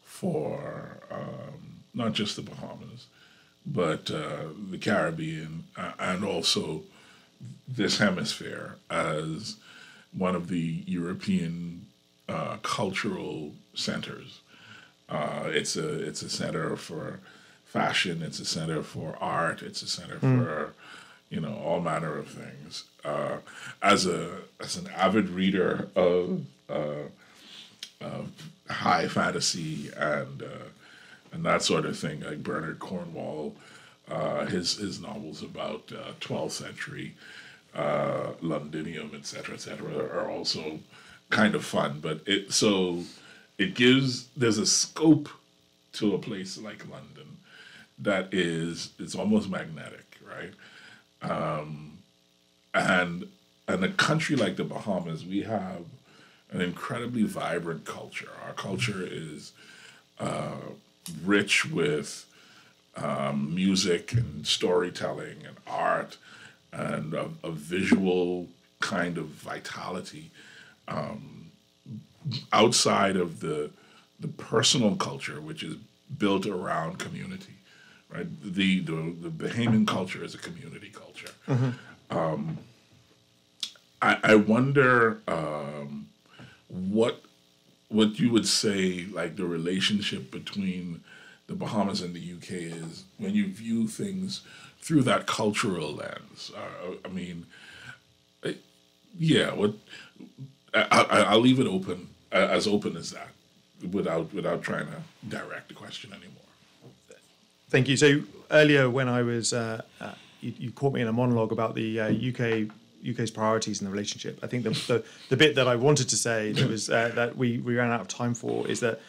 for not just the Bahamas, but the Caribbean, and also this hemisphere as one of the European cultural centers. It's a center for fashion. It's a center for art. It's a center for all manner of things. As an avid reader of high fantasy and that sort of thing, like Bernard Cornwell, his novels about 12th century Londinium, etc., are also kind of fun. But there's a scope to a place like London that it's almost magnetic, right? And a country like the Bahamas, we have an incredibly vibrant culture. Our culture is rich with music and storytelling and art and a visual kind of vitality outside of the personal culture, which is built around community, right? The Bahamian culture is a community culture. I wonder what you would say, like the relationship between the Bahamas and the UK is when you view things through that cultural lens. I'll leave it open as that, without trying to direct the question anymore. Thank you. So earlier, when I was, you caught me in a monologue about the UK's priorities in the relationship. I think the bit that I wanted to say that was that we ran out of time for is that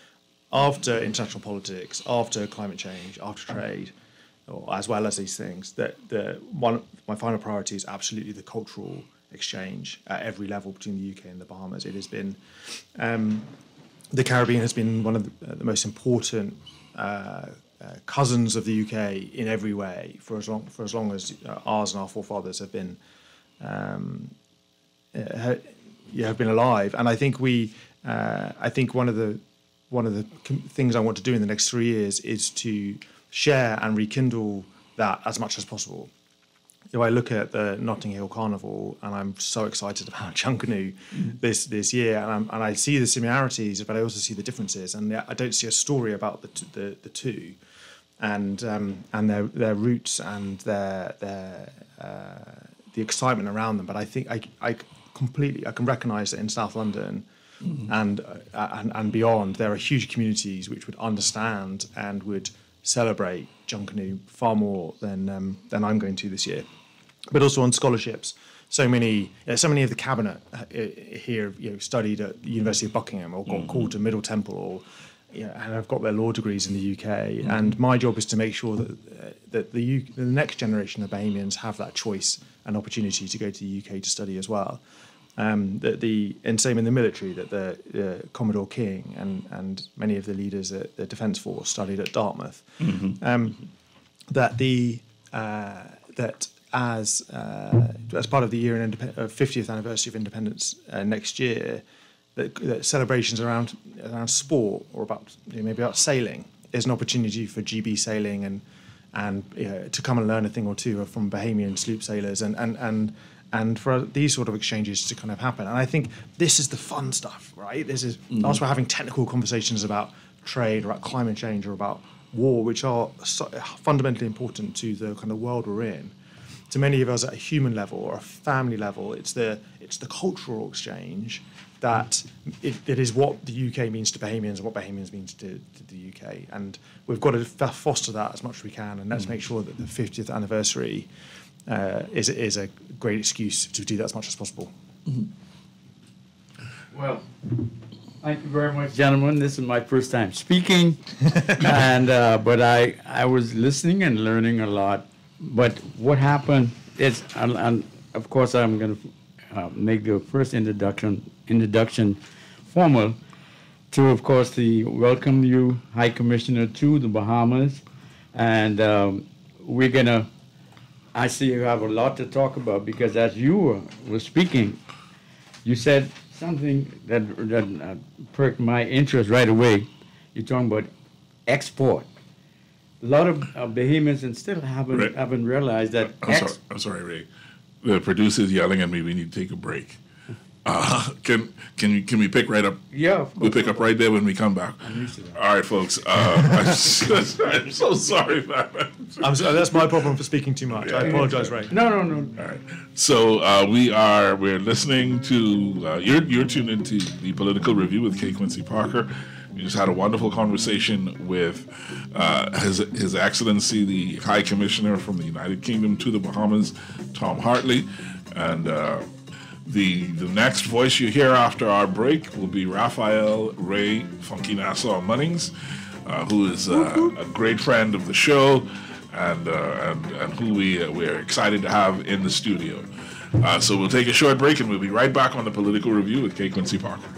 after international politics, after climate change, after trade, as well as these things, that my final priority is absolutely the cultural exchange at every level between the UK and the Bahamas. It has been the Caribbean has been one of the most important cousins of the UK in every way for as long as ours and our forefathers have been alive. And I think one of the things I want to do in the next 3 years is to share and rekindle that as much as possible. I look at the Notting Hill Carnival, and I'm so excited about Junkanoo this year, and I see the similarities, but I also see the differences, and I don't see a story about the two, and their roots and the excitement around them. But I think I can recognise that in South London and beyond, there are huge communities which would understand and would celebrate Junkanoo far more than I'm going to this year. But also on scholarships, so many of the cabinet here studied at the University of Buckingham or got called to Middle Temple, or and have got their law degrees in the UK. And my job is to make sure that the next generation of Bahamians have that choice and opportunity to go to the UK to study as well. And same in the military, that the Commodore King and many of the leaders at the Defence Force studied at Dartmouth. As part of the 50th anniversary of independence next year, that celebrations around sport or maybe about sailing is an opportunity for GB sailing and to come and learn a thing or two from Bahamian sloop sailors and for these sort of exchanges to kind of happen. And I think this is the fun stuff, right? This is us, we're having technical conversations about trade or about climate change or about war, which are fundamentally important to the kind of world we're in. To many of us at a human level or a family level, it's the cultural exchange that it is what the UK means to Bahamians and what Bahamians means to the UK. And we've got to foster that as much as we can, and let's make sure that the 50th anniversary is a great excuse to do that as much as possible. Well, thank you very much, gentlemen. This is my first time speaking, but I was listening and learning a lot. But what happened is, and of course, I'm going to make the first introduction formal to, of course, welcome you, High Commissioner, to the Bahamas, and we're going to. I see you have a lot to talk about, because as you were speaking, you said something that perked my interest right away. You're talking about export. A lot of Bahamians and still haven't realized that. I'm sorry, Ray. The producer's yelling at me. We need to take a break. Can we pick right up? Yeah, of course. We'll pick up right there when we come back. I'm used to that. All right, folks. I'm so sorry, man. That's my problem for speaking too much. I apologize, Ray. No. All right. So we're listening to you're tuned into the Political Review with K. Quincy Parker. We just had a wonderful conversation with His Excellency, the High Commissioner from the United Kingdom to the Bahamas, Tom Hartley. And the next voice you hear after our break will be Raphael Ray Funky Nassau Munnings, who is a great friend of the show and who we're excited to have in the studio. So we'll take a short break and we'll be right back on the Political Review with K. Quincy Parker.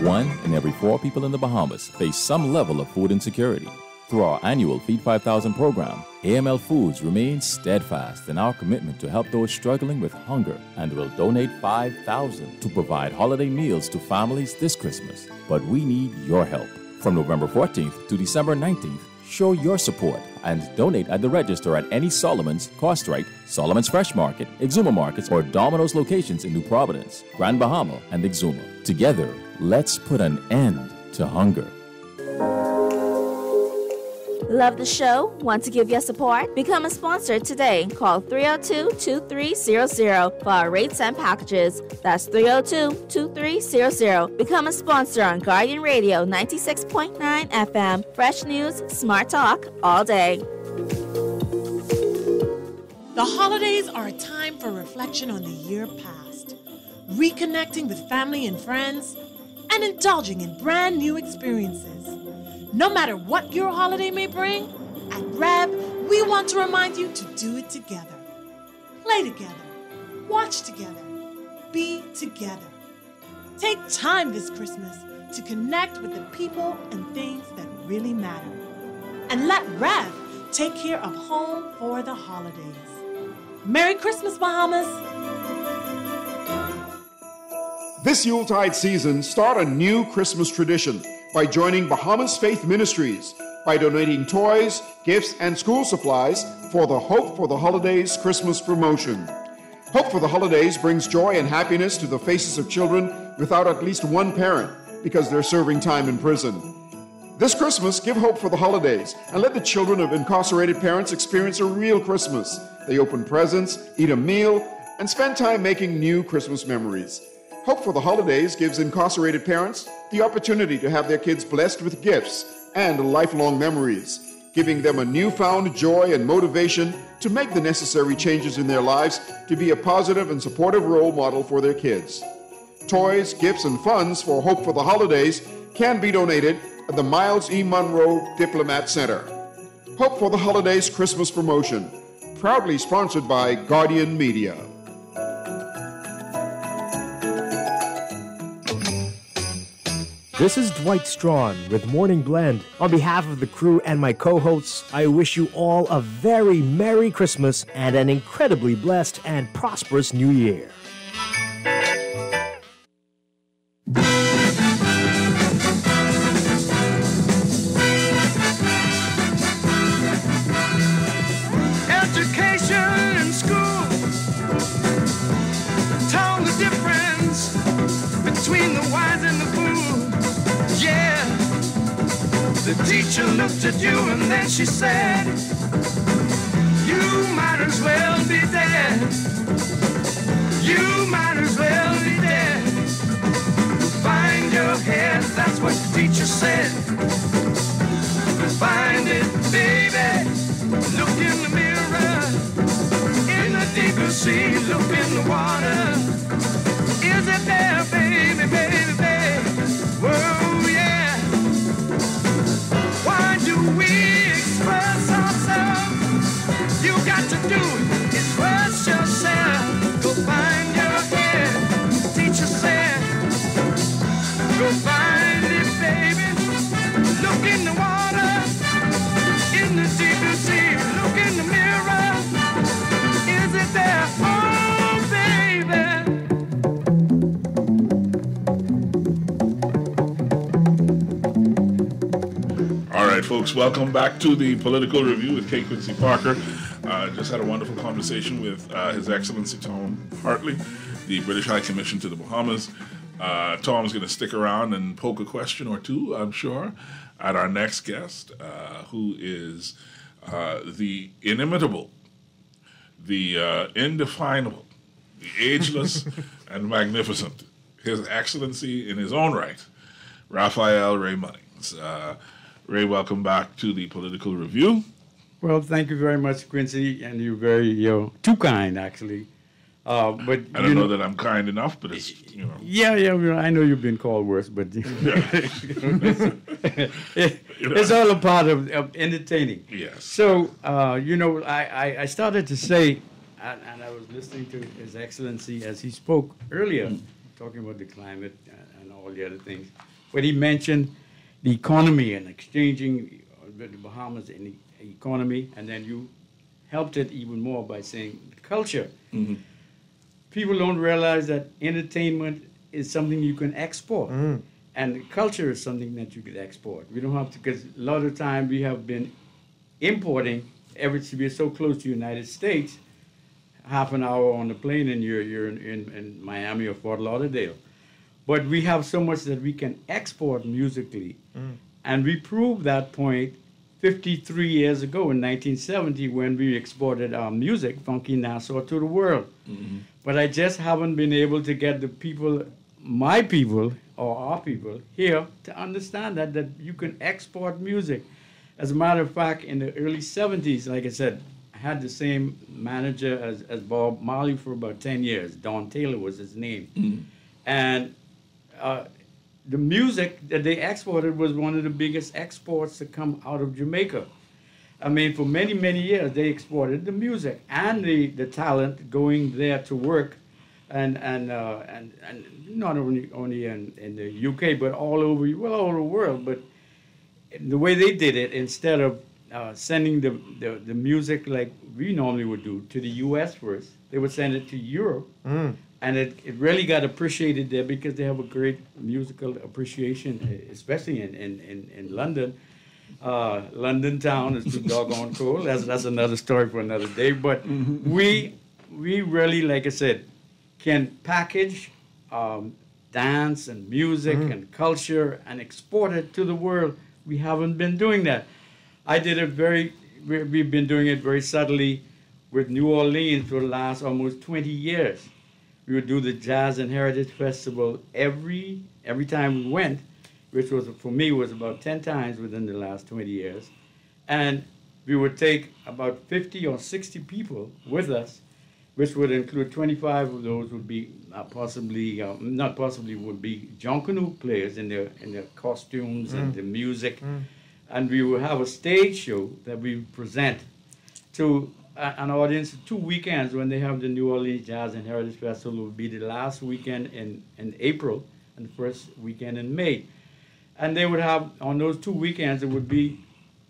1 in every 4 people in the Bahamas face some level of food insecurity. Through our annual Feed 5,000 program, AML Foods remains steadfast in our commitment to help those struggling with hunger and will donate $5,000 to provide holiday meals to families this Christmas. But we need your help. From November 14th to December 19th, show your support and donate at the register at any Solomon's, Costrite, Solomon's Fresh Market, Exuma Markets, or Domino's locations in New Providence, Grand Bahama, and Exuma. Together, let's put an end to hunger. Love the show? Want to give your support? Become a sponsor today. Call 302-2300 for our rates and packages. That's 302-2300. Become a sponsor on Guardian Radio 96.9 FM. Fresh news, smart talk, all day. The holidays are a time for reflection on the year past, reconnecting with family and friends, and indulging in brand new experiences. No matter what your holiday may bring, at Rev, we want to remind you to do it together. Play together, watch together, be together. Take time this Christmas to connect with the people and things that really matter. And let Rev take care of home for the holidays. Merry Christmas, Bahamas! This Yuletide season, start a new Christmas tradition by joining Bahamas Faith Ministries by donating toys, gifts, and school supplies for the Hope for the Holidays Christmas promotion. Hope for the Holidays brings joy and happiness to the faces of children without at least one parent because they're serving time in prison. This Christmas, give hope for the holidays and let the children of incarcerated parents experience a real Christmas. They open presents, eat a meal, and spend time making new Christmas memories. Hope for the Holidays gives incarcerated parents the opportunity to have their kids blessed with gifts and lifelong memories, giving them a newfound joy and motivation to make the necessary changes in their lives to be a positive and supportive role model for their kids. Toys, gifts, and funds for Hope for the Holidays can be donated at the Miles E. Monroe Diplomat Center. Hope for the Holidays Christmas promotion, proudly sponsored by Guardian Media. This is Dwight Strawn with Morning Blend. On behalf of the crew and my co-hosts, I wish you all a very Merry Christmas and an incredibly blessed and prosperous New Year. Education in school told the difference between the wise and the fool. Yeah, the teacher looked at you and then she said, you might as well be dead. You might as well be dead. Find your head, that's what the teacher said. Find it, baby. Look in the mirror. In the deeper sea, look in the water. Is it there, baby, baby, baby? Whoa, yeah. Why do we express ourselves? You got to do it, express yourself. Go find your head, teacher said. Go find it, baby. Look in the water, in the deeper sea. Look in the mirror. Is it there? Oh, baby. All right, folks, welcome back to the Political Review with K. Quincy Parker. Just had a wonderful conversation with His Excellency Tom Hartley, the British High Commission to the Bahamas. Tom's going to stick around and poke a question or two, I'm sure, at our next guest, who is the inimitable, the indefinable, the ageless, and magnificent, His Excellency in his own right, Raphael Ray Munnings. Ray, welcome back to the Political Review. Well, thank you very much, Quincy, and you're too kind, actually. But I don't know that I'm kind enough, but it's, Yeah, I know you've been called worse, but it's all a part of entertaining. Yes. So, I started to say, and I was listening to His Excellency as he spoke earlier, talking about the climate and all all the other things. But he mentioned the economy and exchanging with the Bahamas and the economy, and then you helped it even more by saying culture. Mm-hmm. People don't realize that entertainment is something you can export. And culture is something that you could export. We don't have to, because a lot of time we have been importing, we're so close to the United States, half an hour on the plane and you're in Miami or Fort Lauderdale. But we have so much that we can export musically. And we proved that point 53 years ago in 1970 when we exported our music, Funky Nassau, to the world. But I just haven't been able to get the people, my people, or our people here to understand that you can export music. As a matter of fact, in the early 70s, like I said, I had the same manager as Bob Marley for about 10 years. Don Taylor was his name. And the music that they exported was one of the biggest exports to come out of Jamaica. I mean, for many, many years, they exported the music and the talent going there to work, and not only in the UK, but all over the world. But the way they did it, instead of sending the music like we normally would do to the US first, they would send it to Europe. And it really got appreciated there because they have a great musical appreciation, especially in London. London town is too doggone cool. That's another story for another day. But we really, like I said, can package dance and music and culture and export it to the world. We haven't been doing that. I did it we've been doing it very subtly with New Orleans for the last almost 20 years. We would do the Jazz and Heritage Festival every time we went, which was, for me, was about 10 times within the last 20 years. And we would take about 50 or 60 people with us, which would include 25 of those would be would be Jonkanu players in their costumes and the music. And we would have a stage show that we present to an audience 2 weekends when they have the New Orleans Jazz and Heritage Festival. It would be the last weekend in April and the first weekend in May. And they would have, on those 2 weekends, it would be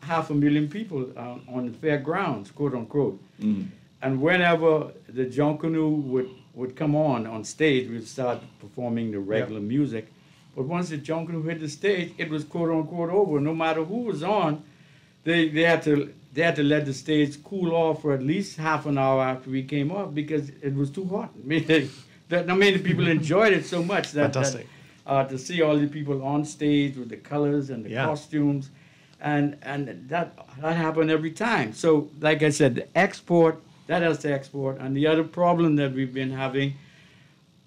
500,000 people on the fairgrounds, quote unquote. And whenever the Jonkanu would come on stage, we'd start performing the regular music. But once the Jonkanu hit the stage, it was quote unquote over. No matter who was on, they had to let the stage cool off for at least half an hour after we came off because it was too hot. The people enjoyed it so much that to see all the people on stage with the colors and the costumes, and that happened every time. So, like I said, the export, that has to export. And the other problem that we've been having,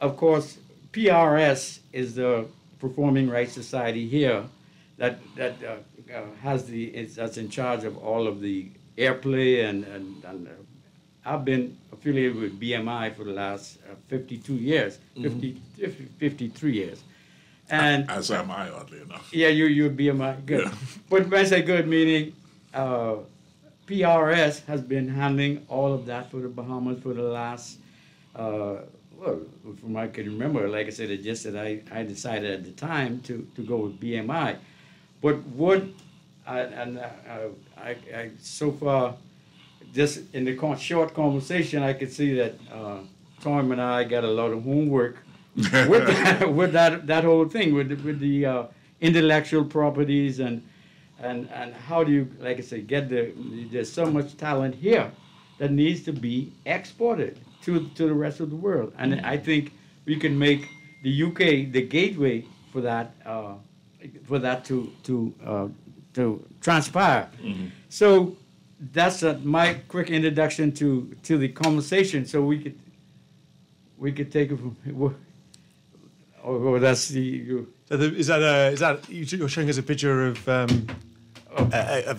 of course, PRS is the Performing Rights Society here that's in charge of all of the airplay and I've been affiliated with BMI for the last 52 years, 53 years. And as am I, oddly enough. Yeah, you're BMI, good. Yeah. But when I say good, meaning PRS has been handling all of that for the Bahamas for the last, from what I can remember, like I said, I decided at the time to go with BMI. But what, I so far, just in the short conversation, I could see that Tom and I got a lot of homework with that whole thing, with the intellectual properties and how do you, like I say, there's so much talent here that needs to be exported to the rest of the world. And I think we can make the UK the gateway for that to transpire. So that's my quick introduction to the conversation. So we could take it from. Oh, that's the. Is that you're showing us a picture of a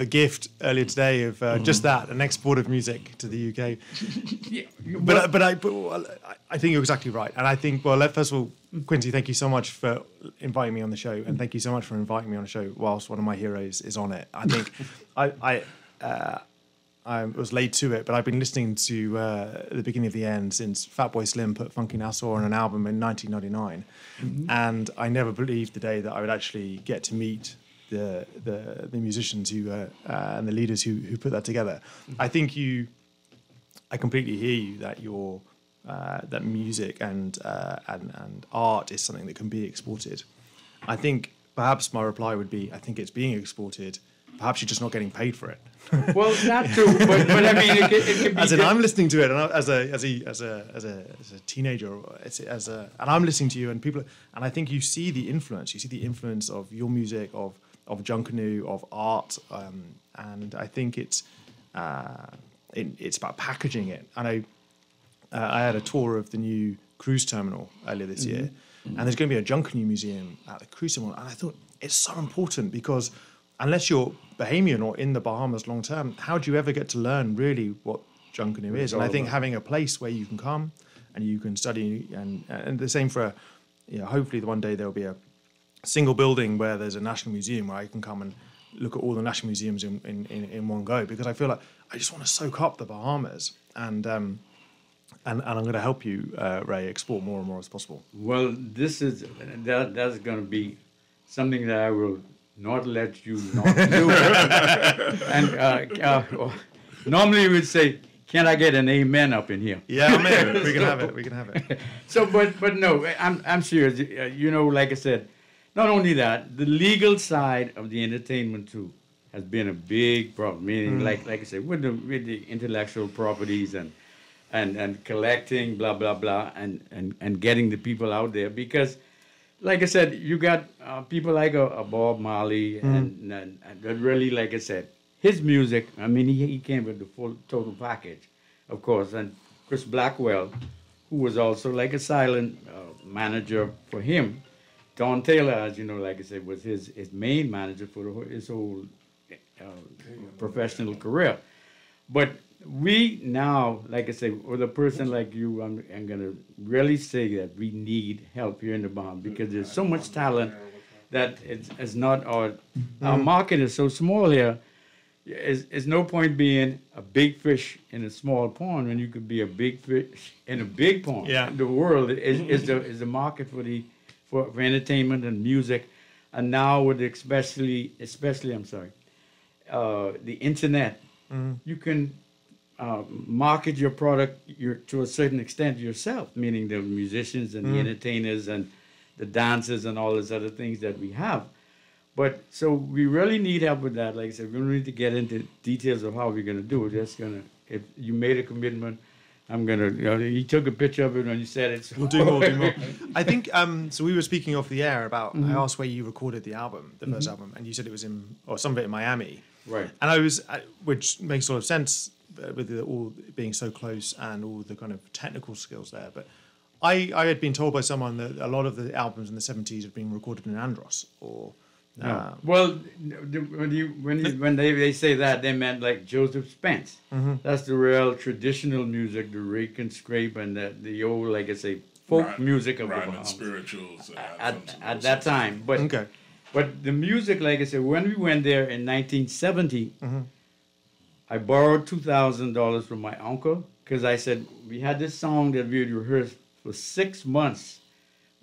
gift earlier today of just that, an export of music to the UK. Yeah, but I think you're exactly right, and I think first of all, Quincy, thank you so much for inviting me on the show, and thank you so much for inviting me on a show whilst one of my heroes is on it. I think I was late to it, but I've been listening to the beginning of the end since Fatboy Slim put Funky Nassau on an album in 1999, and I never believed the day that I would actually get to meet the musicians who and the leaders who put that together. I think I completely hear you that that music and art is something that can be exported. I think perhaps my reply would be, I think it's being exported. Perhaps you're just not getting paid for it. Well, not true, but I mean, it can be. As in, I'm listening to it, and as a teenager, and I'm listening to you, and people, and I think you see the influence. You see the influence of your music, of Junkanoo, of art, and I think it's about packaging it. And I had a tour of the new cruise terminal earlier this year, and there's going to be a Junkanoo museum at the cruise terminal, and I thought it's so important because unless you're Bahamian or in the Bahamas long term, how do you ever get to learn really what Junkanoo is? And I think having a place where you can come and you can study, and the same for, hopefully one day there'll be a single building where there's a national museum where I can come and look at all the national museums in one go, because I feel like I just want to soak up the Bahamas, and I'm going to help you, Ray, export more and more as possible. Well, that's going to be something that I will not let you not do. And normally we would say, "Can I get an amen up in here?" Yeah, amen. We can have it. We can have it. So, but no, I'm serious. Like I said, not only that, the legal side of the entertainment too has been a big problem. Meaning, like I said, with the intellectual properties and collecting, blah blah blah, and getting the people out there, because, like I said, you got people like a Bob Marley and really, like I said, his music. I mean, he came with the full total package, of course. And Chris Blackwell, who was also like a silent manager for him. Don Taylor, as you know, like I said, was his main manager for his whole professional career. But we now, like I say, with a person like you, I'm going to really say that we need help here in the Bahamas, because there's so much talent that it's not our market is so small here. It's no point being a big fish in a small pond when you could be a big fish in a big pond. Yeah. The world is the market for entertainment and music, and now with especially the internet, you can market your product to a certain extent yourself, meaning the musicians and the entertainers and the dancers and all those other things that we have. But so we really need help with that. Like I said, we don't need to get into details of how we're going to do it. If you made a commitment, I'm going to, he took a picture of it when you said it. So. We'll do more. I think, so we were speaking off the air about, I asked where you recorded the album, the first album, and you said it was some of it in Miami. Right. And which makes a lot of sense with all being so close and all the kind of technical skills there. But I had been told by someone that a lot of the albums in the 70s had been recorded in Andros or... No. Well, when they say that, they meant like Joseph Spence. That's the real traditional music, the rake and scrape, and the old, like I say, folk music of the Bahamas. Spirituals. At that time. But the music, like I said, when we went there in 1970, I borrowed $2,000 from my uncle, because I said, we had this song that we had rehearsed for 6 months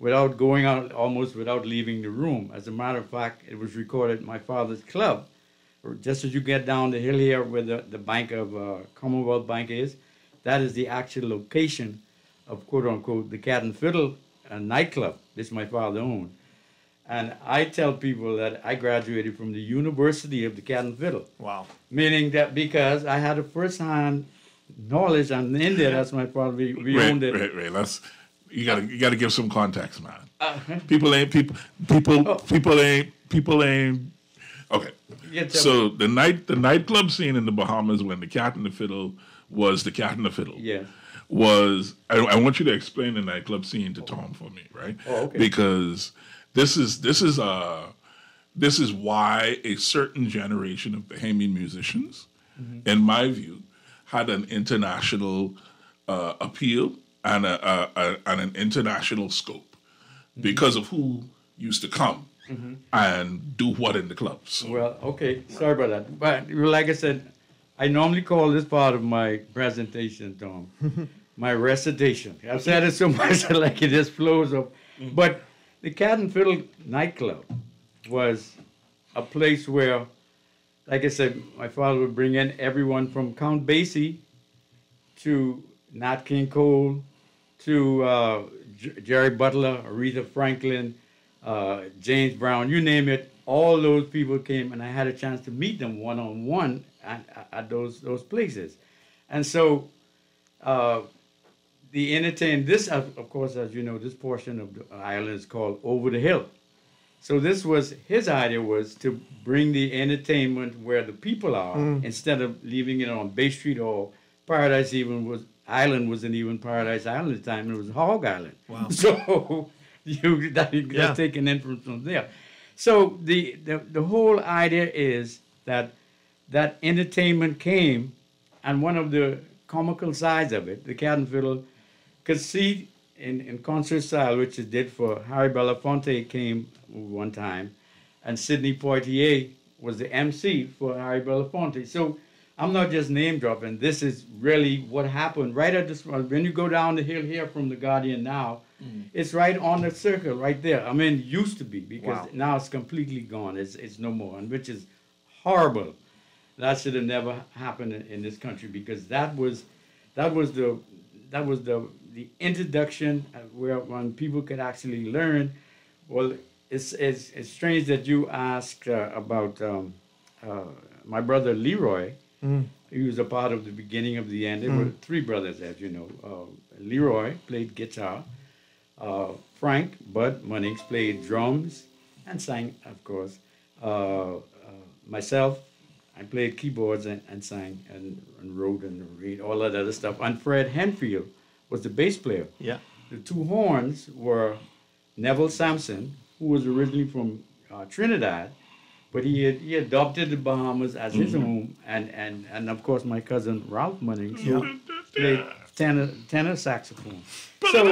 without going out, almost without leaving the room. As a matter of fact, it was recorded at my father's club. Just as you get down the hill here where the bank of Commonwealth Bank is, that is the actual location of, quote-unquote, the Cat and Fiddle nightclub. This my father owned. And I tell people that I graduated from the University of the Cat and Fiddle. Wow. Meaning that because I had a first-hand knowledge, and in there, that's my father, we owned it. Right. You gotta give some context, man. People ain't. Okay. So the nightclub scene in the Bahamas, when the Cat and the Fiddle was the Cat and the Fiddle. Yeah. I want you to explain the nightclub scene to Tom for me, right? Oh, okay. Because this is why a certain generation of Bahamian musicians, in my view, had an international appeal and an international scope because of who used to come and do what in the clubs. So. Well, okay, sorry about that. But like I said, I normally call this part of my presentation, Tom, my recitation. I've said it so much like it just flows up. But the Cat and Fiddle nightclub was a place where, like I said, my father would bring in everyone from Count Basie to Nat King Cole to Jerry Butler, Aretha Franklin, James Brown, you name it. All those people came, and I had a chance to meet them one-on-one at those places. And so the entertain, this, of course, as you know, this portion of the island is called Over the Hill. So this was, his idea was to bring the entertainment where the people are, instead of leaving it on Bay Street or Paradise Island wasn't even Paradise Island at the time, it was Hog Island. Wow. So that's taking inference from there. So the whole idea is that entertainment came, and one of the comical sides of it, the Cat and Fiddle could see in concert style, which it did for Harry Belafonte came one time, and Sidney Poitier was the MC for Harry Belafonte. So I'm not just name dropping. This is really what happened right at this. When you go down the hill here from the Guardian now, it's right on the circle right there. I mean, it used to be, because now it's completely gone. It's no more, and which is horrible. That should have never happened in this country, because that was the introduction where when people could actually learn. Well, it's strange that you asked about my brother Leroy. He was a part of the beginning of the end. There were three brothers, as you know. Leroy played guitar. Frank Bud Munnings played drums and sang, of course. Myself, I played keyboards and sang and wrote and read all that other stuff. And Fred Henfield was the bass player. Yeah. The two horns were Neville Sampson, who was originally from Trinidad, but he adopted the Bahamas as his home, and of course my cousin Ralph Munnings, who played tenor saxophone. So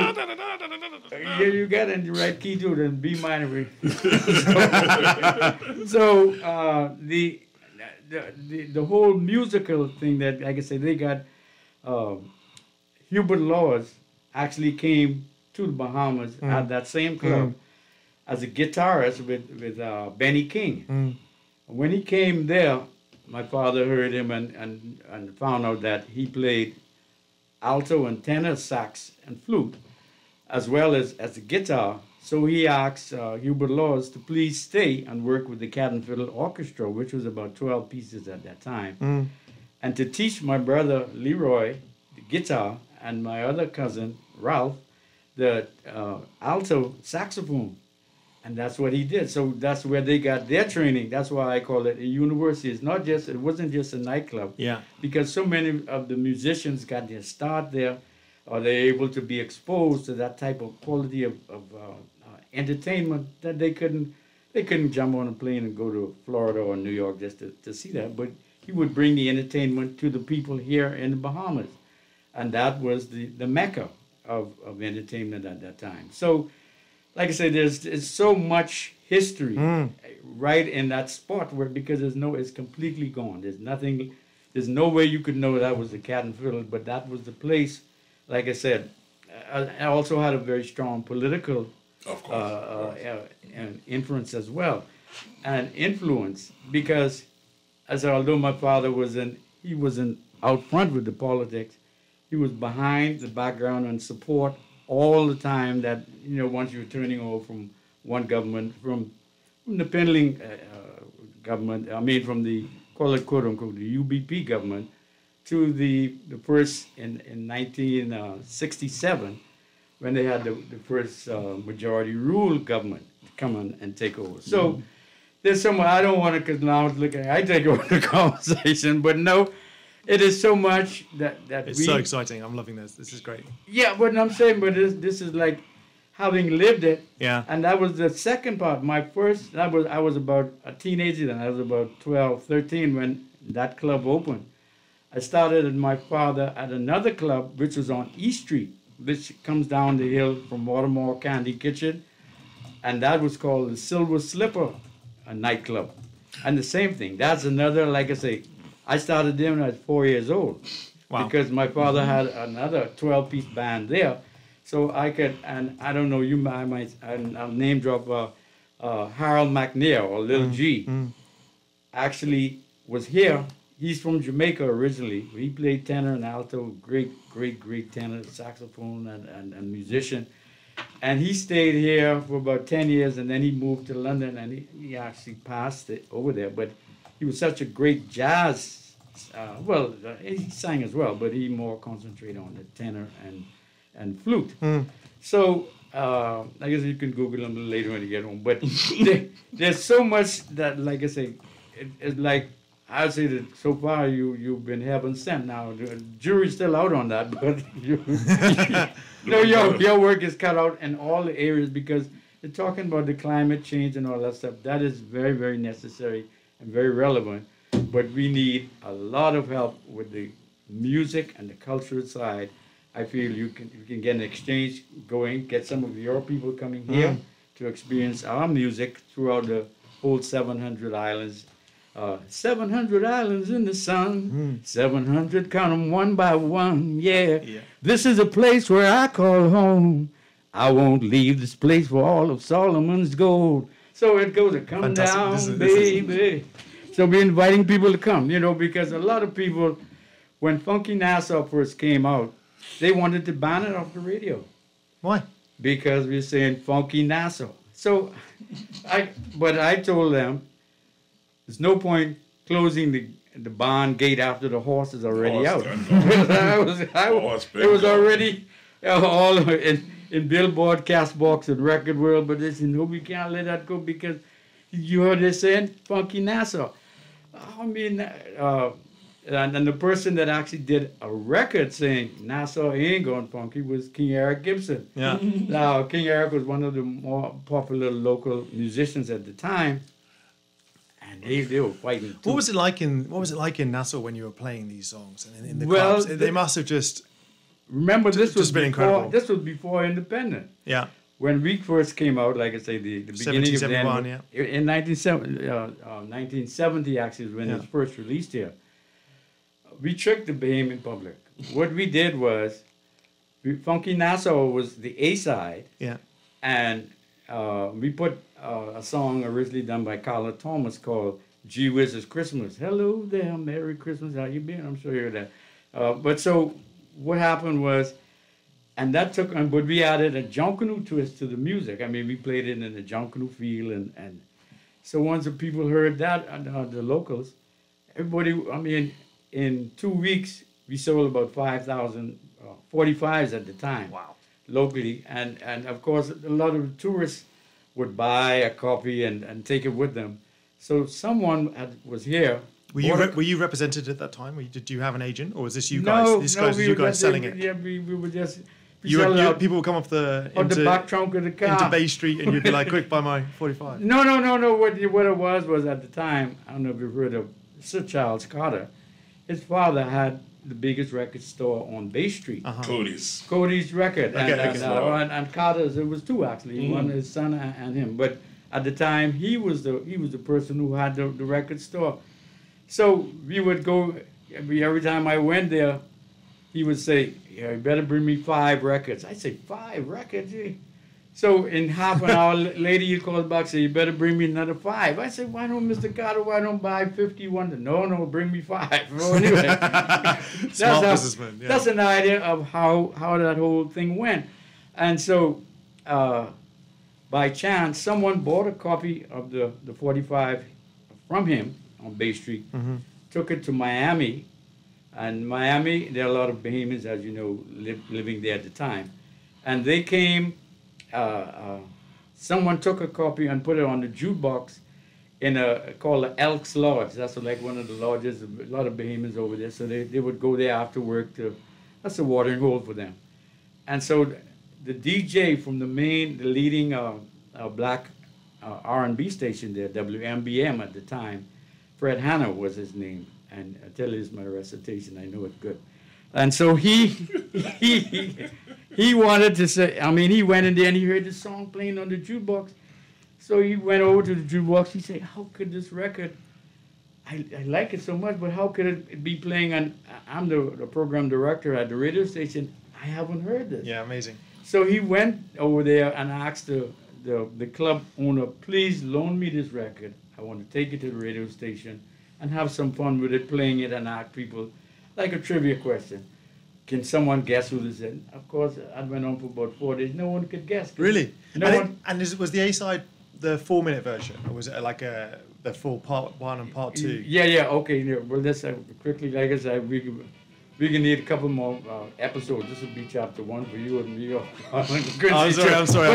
you got in the right key to it, and B minor. So the whole musical thing that, like I said, they got Hubert Laws actually came to the Bahamas at that same club as a guitarist with Benny King. When he came there, my father heard him and found out that he played alto and tenor sax and flute, as well as the guitar. So he asked Hubert Laws to please stay and work with the Cat and Fiddle Orchestra, which was about 12 pieces at that time, and to teach my brother Leroy the guitar and my other cousin Ralph the alto saxophone. And that's what he did. So that's where they got their training. That's why I call it a university. It wasn't just a nightclub. Yeah. Because so many of the musicians got their start there, or they're able to be exposed to that type of quality of entertainment that they couldn't jump on a plane and go to Florida or New York just to see that. But he would bring the entertainment to the people here in the Bahamas. And that was the mecca of entertainment at that time. So, like I said, there's so much history right in that spot because it's completely gone. There's no way you could know that was the Cat and Fiddle, but that was the place. Like I said, I also had a very strong political influence as well, and influence, because although my father he wasn't out front with the politics, he was behind the background and support all the time. That once you're turning over from one government, from the pending government, from the quote unquote the UBP government, to the first in 1967, when they had the first majority rule government come on and take over. So there's I don't want to, because now I was looking, I take over the conversation, but no. It is so much that it's so exciting. I'm loving this. This is great. Yeah, but I'm saying, this is like having lived it. Yeah. And that was the second part. I was about a teenager then. I was about 12, 13 when that club opened. I started with my father at another club, which was on East Street, which comes down the hill from Watermore Candy Kitchen. And that was called the Silver Slipper nightclub. And the same thing. That's another, like I say, I started there when I was 4 years old. Wow. Because my father had another 12-piece band there. So I could, and I don't know, I'll name drop Harold McNair or Lil G. Actually was here. He's from Jamaica originally. He played tenor and alto, great tenor, saxophone and musician. And he stayed here for about 10 years, and then he moved to London, and he actually passed it over there. But he was such a great jazz, he sang as well, but he more concentrated on the tenor and flute. So I guess you can Google him later when you get home. But there's so much that, like I say, it's like, I'd say that so far you've been heaven sent. Now the jury's still out on that, but your work is cut out in all the areas because you're talking about the climate change and all that stuff. That is very, very necessary and very relevant. But we need a lot of help with the music and the cultural side. I feel you can get an exchange going, get some of your people coming here to experience our music throughout the whole 700 islands. 700 islands in the sun, 700, count them one by one, yeah. This is a place where I call home. I won't leave this place for all of Solomon's gold. So it goes to come Fantastic. Down, baby. So we're inviting people to come, because a lot of people, when Funky Nassau first came out, they wanted to ban it off the radio. Why? Because we're saying Funky Nassau. So I told them, there's no point closing the barn gate after the horse is already out. It was already all in Billboard, Castbox, and Record World, but they said, no, we can't let that go because you heard they saying Funky Nassau. I mean, and the person that actually did a record saying Nassau ain't going funky was King Eric Gibson. Yeah. Now, King Eric was one of the more popular local musicians at the time. And they were fighting too. What was it like in Nassau when you were playing these songs and in the clubs? They must have just this was been incredible. This was before independent. Yeah. When we first came out, like I say, the beginning of the end, yeah. In 1970 actually is when it was first released here. We tricked the Bahamian public. What we did was, Funky Nassau was the A side. Yeah. And we put a song originally done by Carla Thomas called Gee Whiz It's Christmas. Hello there, Merry Christmas. How you been? I'm sure you heard that. But so what happened was, and that took on, but we added a Junkanoo twist to the music. I mean, we played it in the Junkanoo feel. And so once the people heard that, the locals, everybody, I mean, in 2 weeks, we sold about 5,000 45s at the time. Wow. Locally. And of course, a lot of tourists would buy a copy and take it with them. So someone was here. Were you represented at that time? Did you have an agent, or was this you guys? guys? You guys selling it? Yeah, we were just. People would come off the back trunk of the car into Bay Street, and you'd be like, "Quick, buy my 45." No. What it was at the time. I don't know if you've heard of Sir Charles Carter. His father had the biggest record store on Bay Street. Cody's Record. And Carter's, it was two actually, one his son and him. But at the time, he was the person who had the record store. So we would go, every time I went there, he would say, "Yeah, you better bring me 5 records." I'd say, 5 records? So in half an hour later, you call back, say, "You better bring me another 5." I said, "Why don't, Mr. Carter, buy 51? No, bring me 5. Well, anyway, Smart businessman. Yeah. That's an idea of how that whole thing went. And so, by chance, someone bought a copy of the 45 from him on Bay Street, took it to Miami. And Miami, there are a lot of Bahamians, as you know, living there at the time. And they came... someone took a copy and put it on the jukebox called the Elks Lodge. That's like one of the lodges, a lot of Bahamians over there. So they would go there after work that's a watering hole for them. And so the DJ from the leading black R&B station there, WMBM at the time, Fred Hanna was his name. And I tell you, it's my recitation, I know it good. And so he wanted to say, he went in there and he heard the song playing on the jukebox. So he went over to the jukebox. He said, "How could this record I like it so much, but how could it be playing on? I'm the program director at the radio station. I haven't heard this. Yeah, amazing. So he went over there and asked the club owner, please loan me this record. I want to take it to the radio station and have some fun with it, playing it and ask people like a trivia question. Can someone guess who this is? Of course, I went on for about 4 days. No one could guess. Really? No Was the A-side the 4-minute version, or was it like the full part 1 and part 2? Yeah. Okay. Yeah. Well, let's quickly. Like I said, we can need a couple more episodes. This will be chapter 1 for you and me. I'm sorry.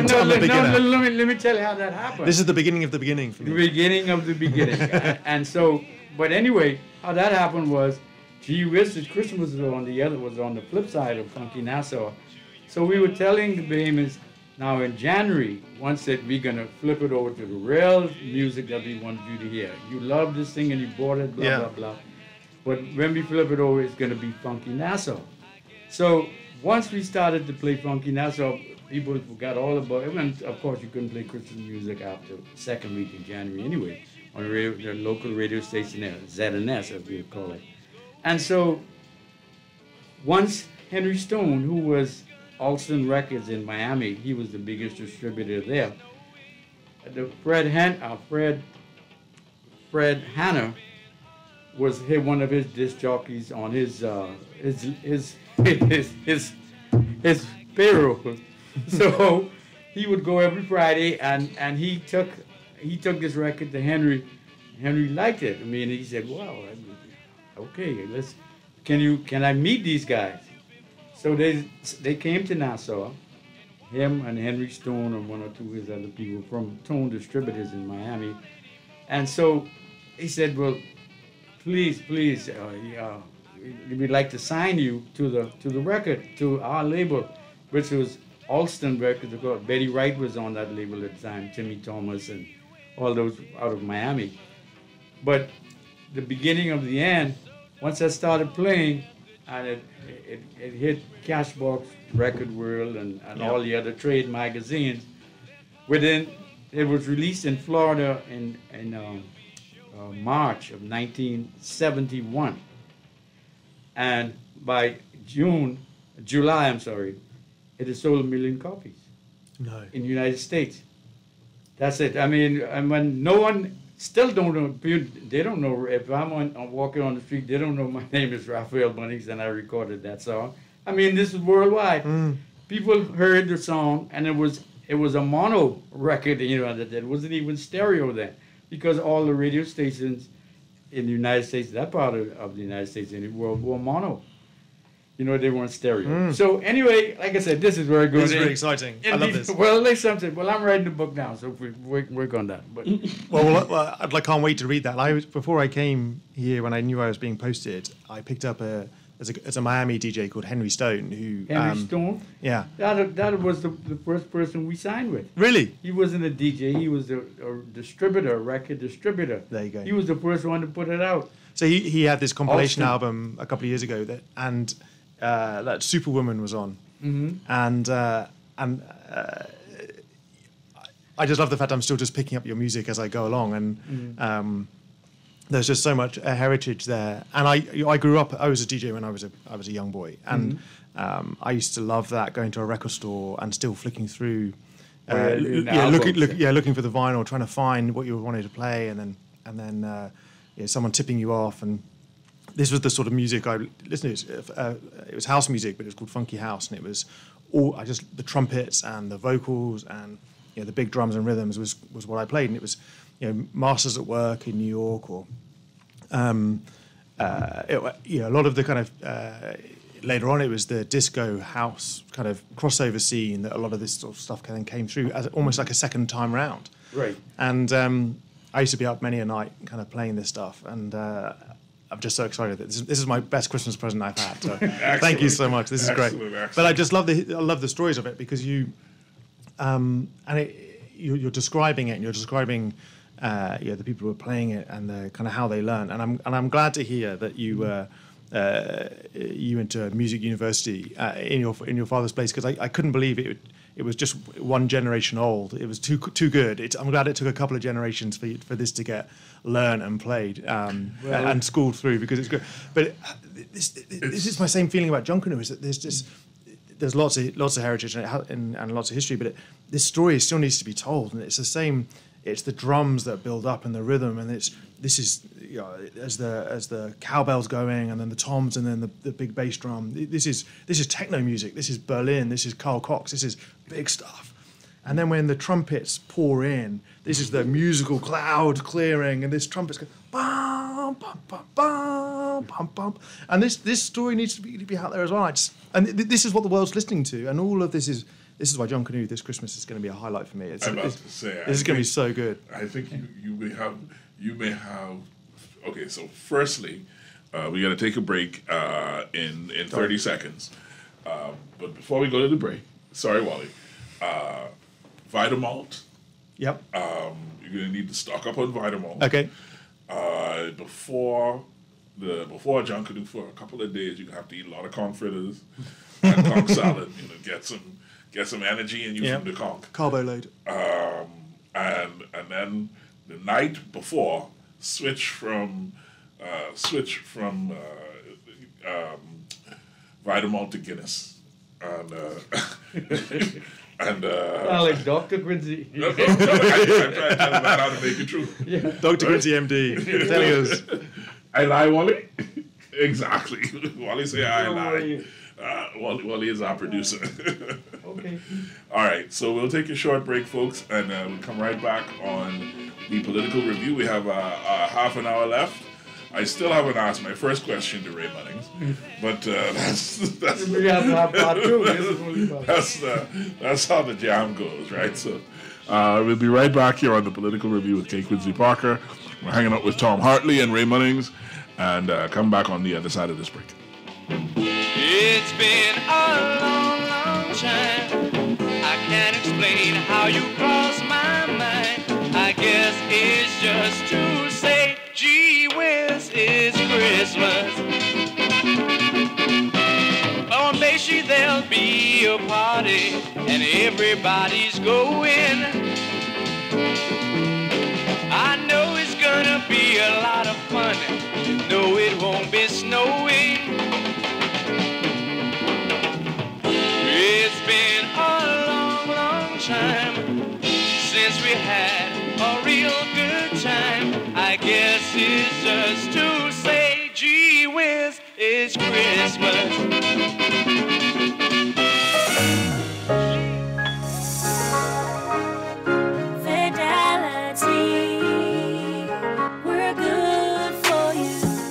But I'm the beginner. Let me tell you how that happened. This is the beginning of the beginning for me. The beginning of the beginning. And so, but anyway, how that happened was, gee whiz, Christmas was on the flip side of Funky Nassau. So we were telling the Bahamians, now in January, once that we're gonna flip it over to the real music that we wanted you to hear. You love this thing and you bought it, blah, blah, blah. But when we flip it over, it's gonna be Funky Nassau. So once we started to play Funky Nassau, people forgot all about it. And of course, you couldn't play Christian music after the second week in January anyway, on the local radio station there, ZNS as we call it. And so once Henry Stone, who was Alston Records in Miami, he was the biggest distributor there. Fred Hanna was one of his disc jockeys on his payroll. So he would go every Friday, and he took this record to Henry. Henry liked it. I mean, he said, "Wow, okay, can I meet these guys?" So they came to Nassau, him and Henry Stone and 1 or 2 of his other people from Tone Distributors in Miami. And so he said, well, please, we'd like to sign you to the record, to our label, which was Alston Records. Betty Wright was on that label at the time, Timmy Thomas and all those out of Miami. But the beginning of the end, once I started playing, and it hit Cashbox, Record World, and all the other trade magazines. Within, it was released in Florida in March of 1971, and by July, it had sold 1 million copies. No. In the United States. That's it. I mean, and when no one. Still don't know. They don't know if I'm walking on the street. They don't know my name is Raphael Bunnings and I recorded that song. I mean, this is worldwide. People heard the song and it was a mono record. It wasn't even stereo then, because all the radio stations in the United States, that part of the United States in the world, were mono. They weren't stereo. So anyway, like I said, this is where I go. This is really exciting. I love this. Well, like something. Well, I'm writing the book now, so we work on that. But I can't wait to read that. Before I came here, when I knew I was being posted, I picked up a Miami DJ called Henry Stone. Henry Stone? Yeah. That was the first person we signed with. Really? He wasn't a DJ. He was a distributor, a record distributor. There you go. He was the first one to put it out. So he had this compilation album a couple of years ago that Superwoman was on, and I just love the fact I'm still just picking up your music as I go along, and there's just so much heritage there. And I grew up. I was a DJ when I was a young boy, and I used to love that, going to a record store and still flicking through, looking for the vinyl, trying to find what you wanted to play, and then someone tipping you off. And this was the sort of music I listened to. It was house music, but it was called funky house, and it was the trumpets and the vocals and the big drums and rhythms was what I played, and it was Masters at Work in New York, or a lot of the kind of later on it was the disco house kind of crossover scene that a lot of this sort of stuff kind of came through as almost like a second time round. Right. And I used to be up many a night kind of playing this stuff, and I'm just so excited that this is my best Christmas present I've had. So thank you so much. This is great. Excellent. But I just love the stories of it, because you're describing it, and you're describing the people who are playing it and the kind of how they learn. And I'm glad to hear that you went to a music university in your father's place, because I couldn't believe it. it was just one generation old. It was too good. I'm glad it took a couple of generations for this to get learned and played and schooled through, because it's good. But this is my same feeling about Junkanoo, is that there's lots of heritage and lots of history, but this story still needs to be told, and it's the same. It's the drums that build up and the rhythm, and this is as the cowbell's going, and then the toms, and then the big bass drum. This is techno music. This is Berlin. This is Carl Cox. This is big stuff. And then when the trumpets pour in, this is the musical cloud clearing, and this trumpet's going bum bum bum bum bum bum. And this story needs to be out there as well. This is what the world's listening to, and all of this is. This is why Junkanoo this Christmas is going to be a highlight for me. This is going to be so good. I think you may have. Okay, so firstly, we got to take a break in 30 seconds. But before we go to the break, sorry, Wally, Vitamalt. Yep. You're going to need to stock up on Vitamalt. Okay. Before Junkanoo, for a couple of days, you have to eat a lot of conch fritters and conch salad. Get some energy in you from the conch. Carbo load. And then the night before, switch from Vitamalt to Guinness. And like Dr. Quincy. I'm trying to tell him how to make it true. Yeah. Dr. Quincy MD telling us. I lie, Wally? Exactly. Wally say I lie. Wally is our producer. Okay. All right, so we'll take a short break, folks, and we'll come right back on the political review. We have half an hour left. I still haven't asked my first question to Ray Munnings, but that's we have to have part two. That's how the jam goes, right? So we'll be right back here on the political review with K. Quincy Parker. We're hanging out with Tom Hartley and Ray Munnings, and come back on the other side of this break. It's been a long, long time. I can't explain how you crossed my mind. I guess it's just to say, gee whiz, it's Christmas. On Bayshore there'll be a party, and everybody's going. I know it's gonna be a lot of fun. No, it won't be snowing. It's been a long, long time since we had a real good time. I guess it's just to say, gee whiz, it's Christmas.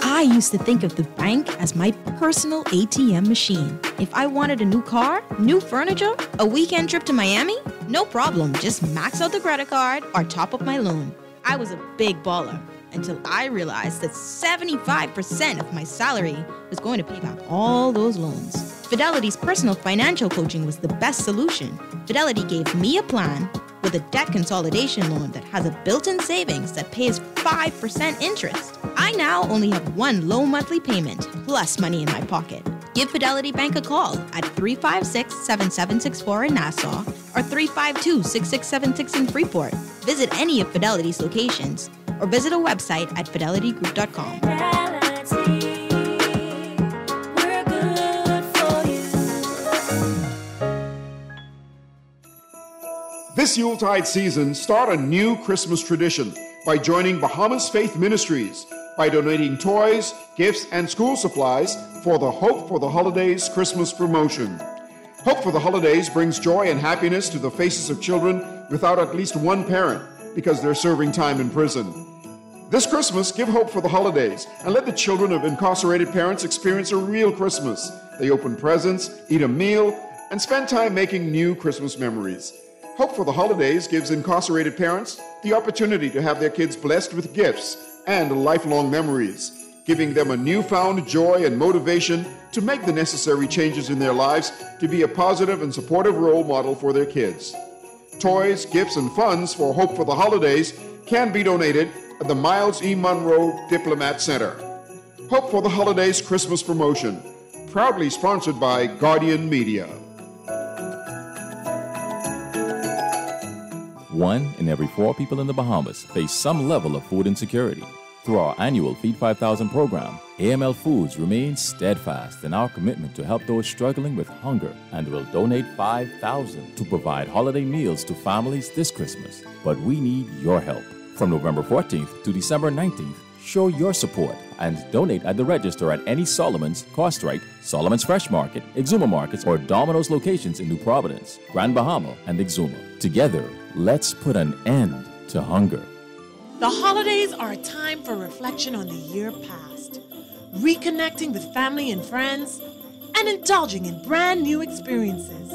I used to think of the bank as my personal ATM machine. If I wanted a new car, new furniture, a weekend trip to Miami, no problem, just max out the credit card or top up my loan. I was a big baller until I realized that 75% of my salary was going to pay back all those loans. Fidelity's personal financial coaching was the best solution. Fidelity gave me a plan with a debt consolidation loan that has a built-in savings that pays 5% interest. I now only have one low monthly payment, plus money in my pocket. Give Fidelity Bank a call at 356-7764 in Nassau or 352-6676 in Freeport. Visit any of Fidelity's locations or visit a website at fidelitygroup.com. This Yuletide season, start a new Christmas tradition by joining Bahamas Faith Ministries by donating toys, gifts, and school supplies for the Hope for the Holidays Christmas promotion. Hope for the Holidays brings joy and happiness to the faces of children without at least one parent because they're serving time in prison. This Christmas, give hope for the holidays and let the children of incarcerated parents experience a real Christmas. They open presents, eat a meal, and spend time making new Christmas memories. Hope for the Holidays gives incarcerated parents the opportunity to have their kids blessed with gifts and lifelong memories, giving them a newfound joy and motivation to make the necessary changes in their lives to be a positive and supportive role model for their kids. Toys, gifts, and funds for Hope for the Holidays can be donated at the Miles E. Monroe Diplomat Center. Hope for the Holidays Christmas promotion, proudly sponsored by Guardian Media. 1 in every 4 people in the Bahamas face some level of food insecurity. Through our annual Feed 5,000 program, AML Foods remains steadfast in our commitment to help those struggling with hunger and will donate $5,000 to provide holiday meals to families this Christmas. But we need your help. From November 14th to December 19th, show your support and donate at the register at any Solomon's, Costrite, Solomon's Fresh Market, Exuma Markets, or Domino's locations in New Providence, Grand Bahama, and Exuma. Together, let's put an end to hunger. The holidays are a time for reflection on the year past, reconnecting with family and friends, and indulging in brand new experiences.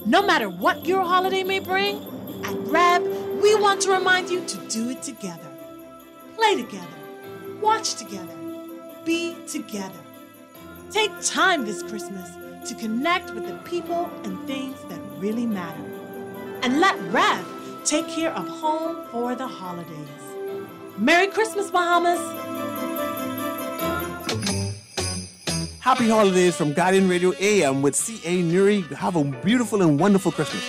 No matter what your holiday may bring, at REB, we want to remind you to do it together. Play together, watch together, be together. Take time this Christmas to connect with the people and things that really matter. And let REB take care of home for the holidays. Merry Christmas, Bahamas! Happy holidays from Guardian Radio AM with C.A. Nuri. Have a beautiful and wonderful Christmas.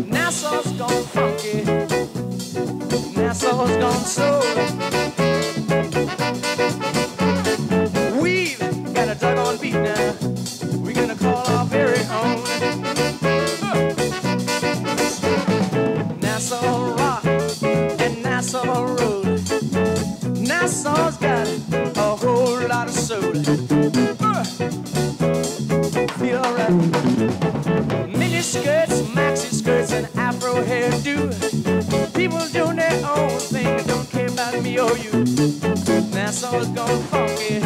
Nassau's gone funky. Nassau's gone soul. We've got a doggone beat now. We're gonna call our very own. Nassau Rock and Nassau Road. Nassau's got a whole lot of soul. Feel alright. Mini skirts, maxi skirts, and afro hairdo. People doing their own thing, don't care about me or you. Nassau's gone funky.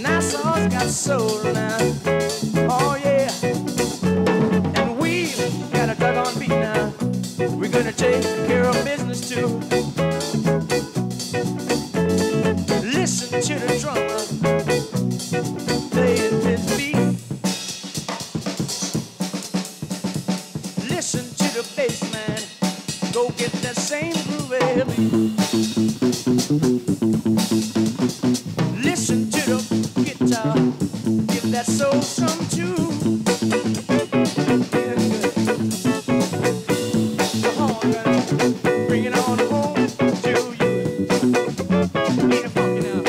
Nassau's got soul now. Oh yeah. And we got a doggone beat now. We're gonna take care of business too. Listen to the drummer playing his beat. Listen to the bass man, go get that same groovy beat. Listen to the guitar, give that soul some tune. Yeah, good. The horn gonna bring it on home to you. Ain't it funky now?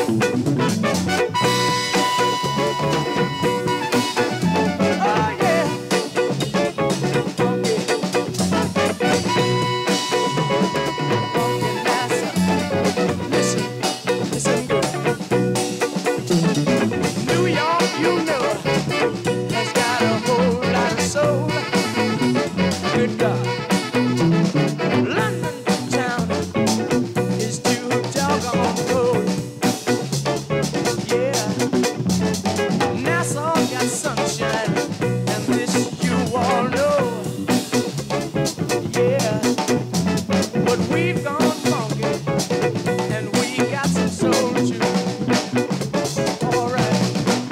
Oh yeah. Funky. Funky Nassau. Listen good. New York, you know, has got a whole lot of soul. Good God. London town is too doggone cold. Yeah. Nassau got sunshine, and this you all know. Yeah. But we've gone funky, and we got some soul too. All right.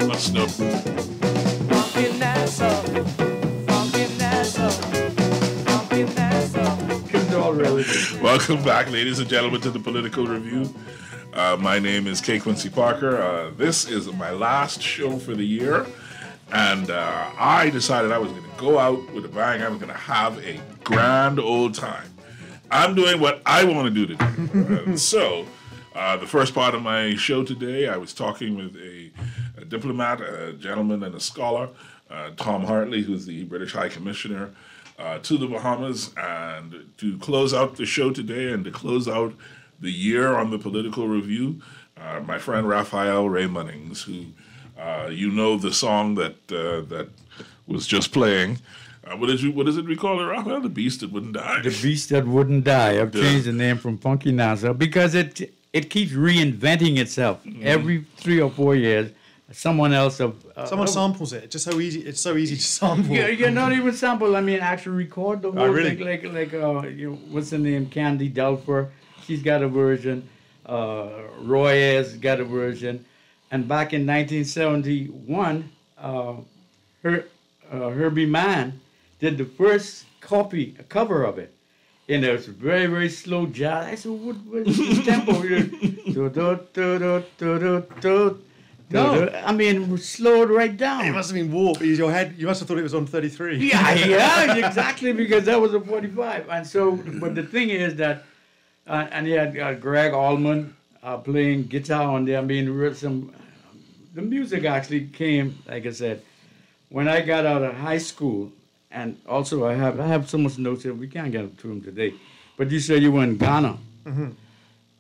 Let's know. Funky Nassau, funky Nassau, funky Nassau. Welcome back, ladies and gentlemen, to the Political Review. My name is K. Quincy Parker. This is my last show for the year, and I decided I was going to go out with a bang. I was going to have a grand old time. I'm doing what I want to do today. So, the first part of my show today, I was talking with a diplomat, a gentleman, and a scholar, Tom Hartley, who's the British High Commissioner to the Bahamas. And to close out the show today and to close out the year on the Political Review, my friend Raphael Ray Munnings, who you know the song that that was just playing. What is it we call it, Raphael? The Beast That Wouldn't Die. The Beast That Wouldn't Die. I've changed the name from Funky Nassau because it keeps reinventing itself. Every 3 or 4 years, someone else Someone samples it. It's so easy. It's so easy to sample. You're not even sample. I mean, actually record the whole really? thing. Like you know, what's the name? Candy Delfer. She's got a version. Roy has got a version. And back in 1971, Herbie Mann did the first cover of it. in a very, very slow jazz. I said, what is this tempo here? Do, do, do, do, do, do, do. No. I mean, slow it right down. It must have been warped. Your head, you must have thought it was on 33. Yeah, exactly, because that was a 45. And so, but the thing is that, and he had Greg Allman playing guitar on there. I mean, the music actually came, like I said, when I got out of high school. And also, I have so much notes here. We can't get to them today. But you said you were in Ghana. Mm-hmm.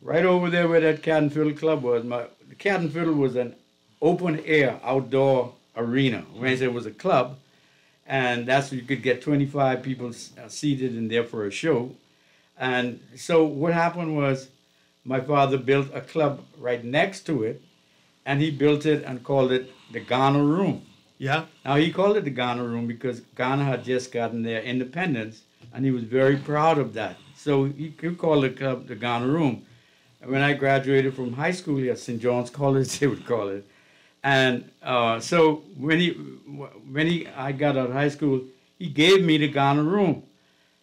Right over there where that Cat and Fiddle Club was. The Cat and Fiddle was an open-air outdoor arena. When I said it was a club, and that's where you could get 25 people seated in there for a show. And so what happened was my father built a club right next to it, and he built it and called it the Ghana Room. Yeah. Now, he called it the Ghana Room because Ghana had just gotten their independence, and he was very proud of that. So he called the club the Ghana Room. And when I graduated from high school at St. John's College, they would call it. And so when I got out of high school, he gave me the Ghana Room.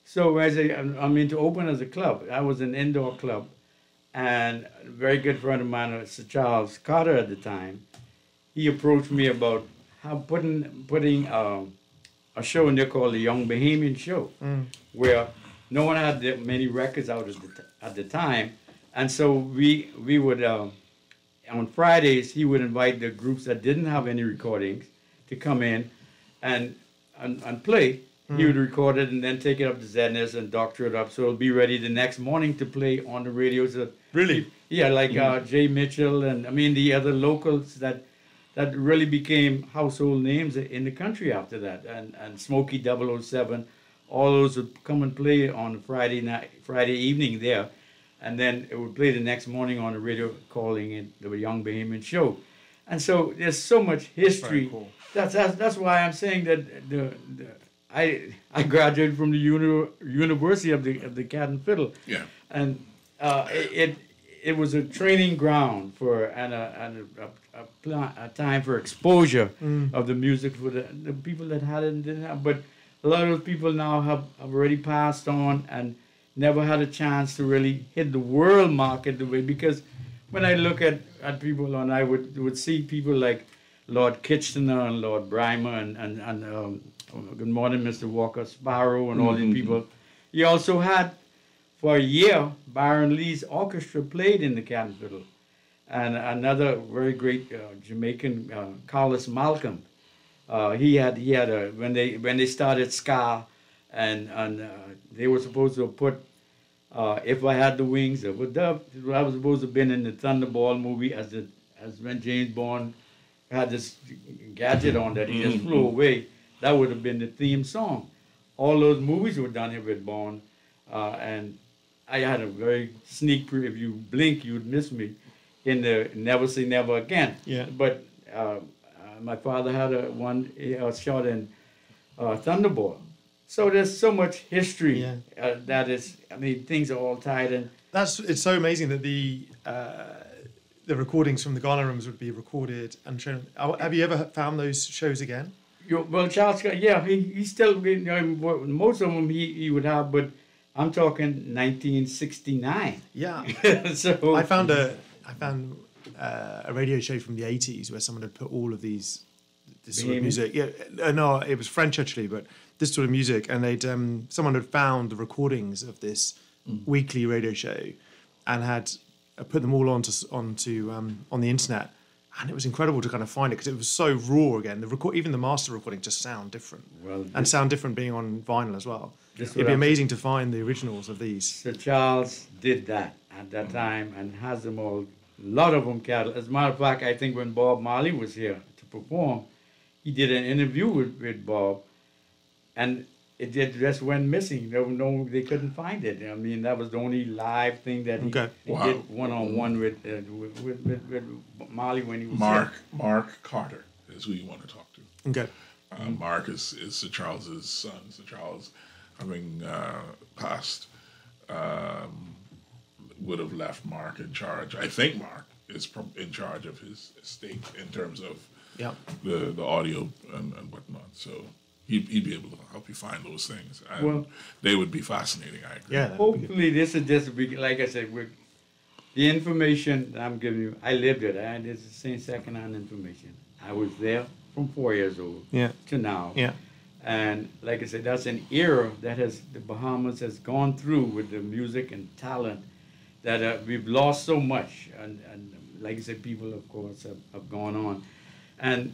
So as to open as a club. I was an indoor club. And a very good friend of mine, Sir Charles Carter at the time, he approached me about putting a show in there called the Young Bahamian Show, where no one had that many records out at the time, and so we would on Fridays he would invite the groups that didn't have any recordings to come in and play. He would record it and then take it up to ZNS and doctor it up so it'll be ready the next morning to play on the radio. So really? Yeah, like Jay Mitchell and the other locals that really became household names in the country after that. And Smokey 007, all those would come and play on Friday evening there. And then it would play the next morning on the radio calling it the Young Bahamian Show. And so there's so much history. Cool. That's why I'm saying that I graduated from the University of the Cat and Fiddle. Yeah. And it was a training ground for a time for exposure of the music for the people that had it and didn't have. But a lot of those people now have already passed on and never had a chance to really hit the world market the way, because when I look at people and I would see people like Lord Kitchener and Lord Brymer and Good Morning, Mr. Walker Sparrow and all these people. He also had, for a year, Byron Lee's orchestra played in the Cat and Fiddle. And another very great Jamaican, Carlos Malcolm, he had when they started ska, and they were supposed to put If I Had the Wings, I was supposed to have been in the Thunderball movie as when James Bond had this gadget on that he just flew away. That would have been the theme song. All those movies were done here with Bond, and I had a very sneak preview. If you blink, you'd miss me in the Never Say Never Again. Yeah. But my father had one shot in Thunderball. So there's so much history that is. I mean, things are all tied in. It's so amazing that the recordings from the Ghana rooms would be recorded and shown. Have you ever found those shows again? Well, Charles, he still, most of them he would have, but I'm talking 1969. Yeah. So I found a radio show from the 80s where someone had put all of this sort of music. Yeah, no, it was French actually, but this sort of music, and someone had found the recordings of this weekly radio show and had put them all on the internet. And it was incredible to kind of find it because it was so raw again. Even the master recording just sound different. And sound different being on vinyl as well. It'd be amazing to find the originals of these. Sir Charles did that at that time and has them all, a lot of them cataloged. As a matter of fact, I think when Bob Marley was here to perform, he did an interview with Bob, and it just went missing. They couldn't find it. I mean, that was the only live thing that he did one-on-one with Marley when he was here. Mark Carter is who you want to talk to. Okay. Mark is Sir Charles's son. Sir Charles, having passed, would have left Mark in charge. I think Mark is in charge of his estate in terms of the audio and whatnot. So he'd be able to help you find those things. And Well- they would be fascinating, I agree. Yeah. Hopefully, this is just a big, like I said, the information that I'm giving you, I lived it. And it's the same second-hand information. I was there from 4 years old Yeah. to now. Yeah. And like I said, that's an era that the Bahamas has gone through with the music and talent that we've lost so much. And like I said, people, of course, have gone on. And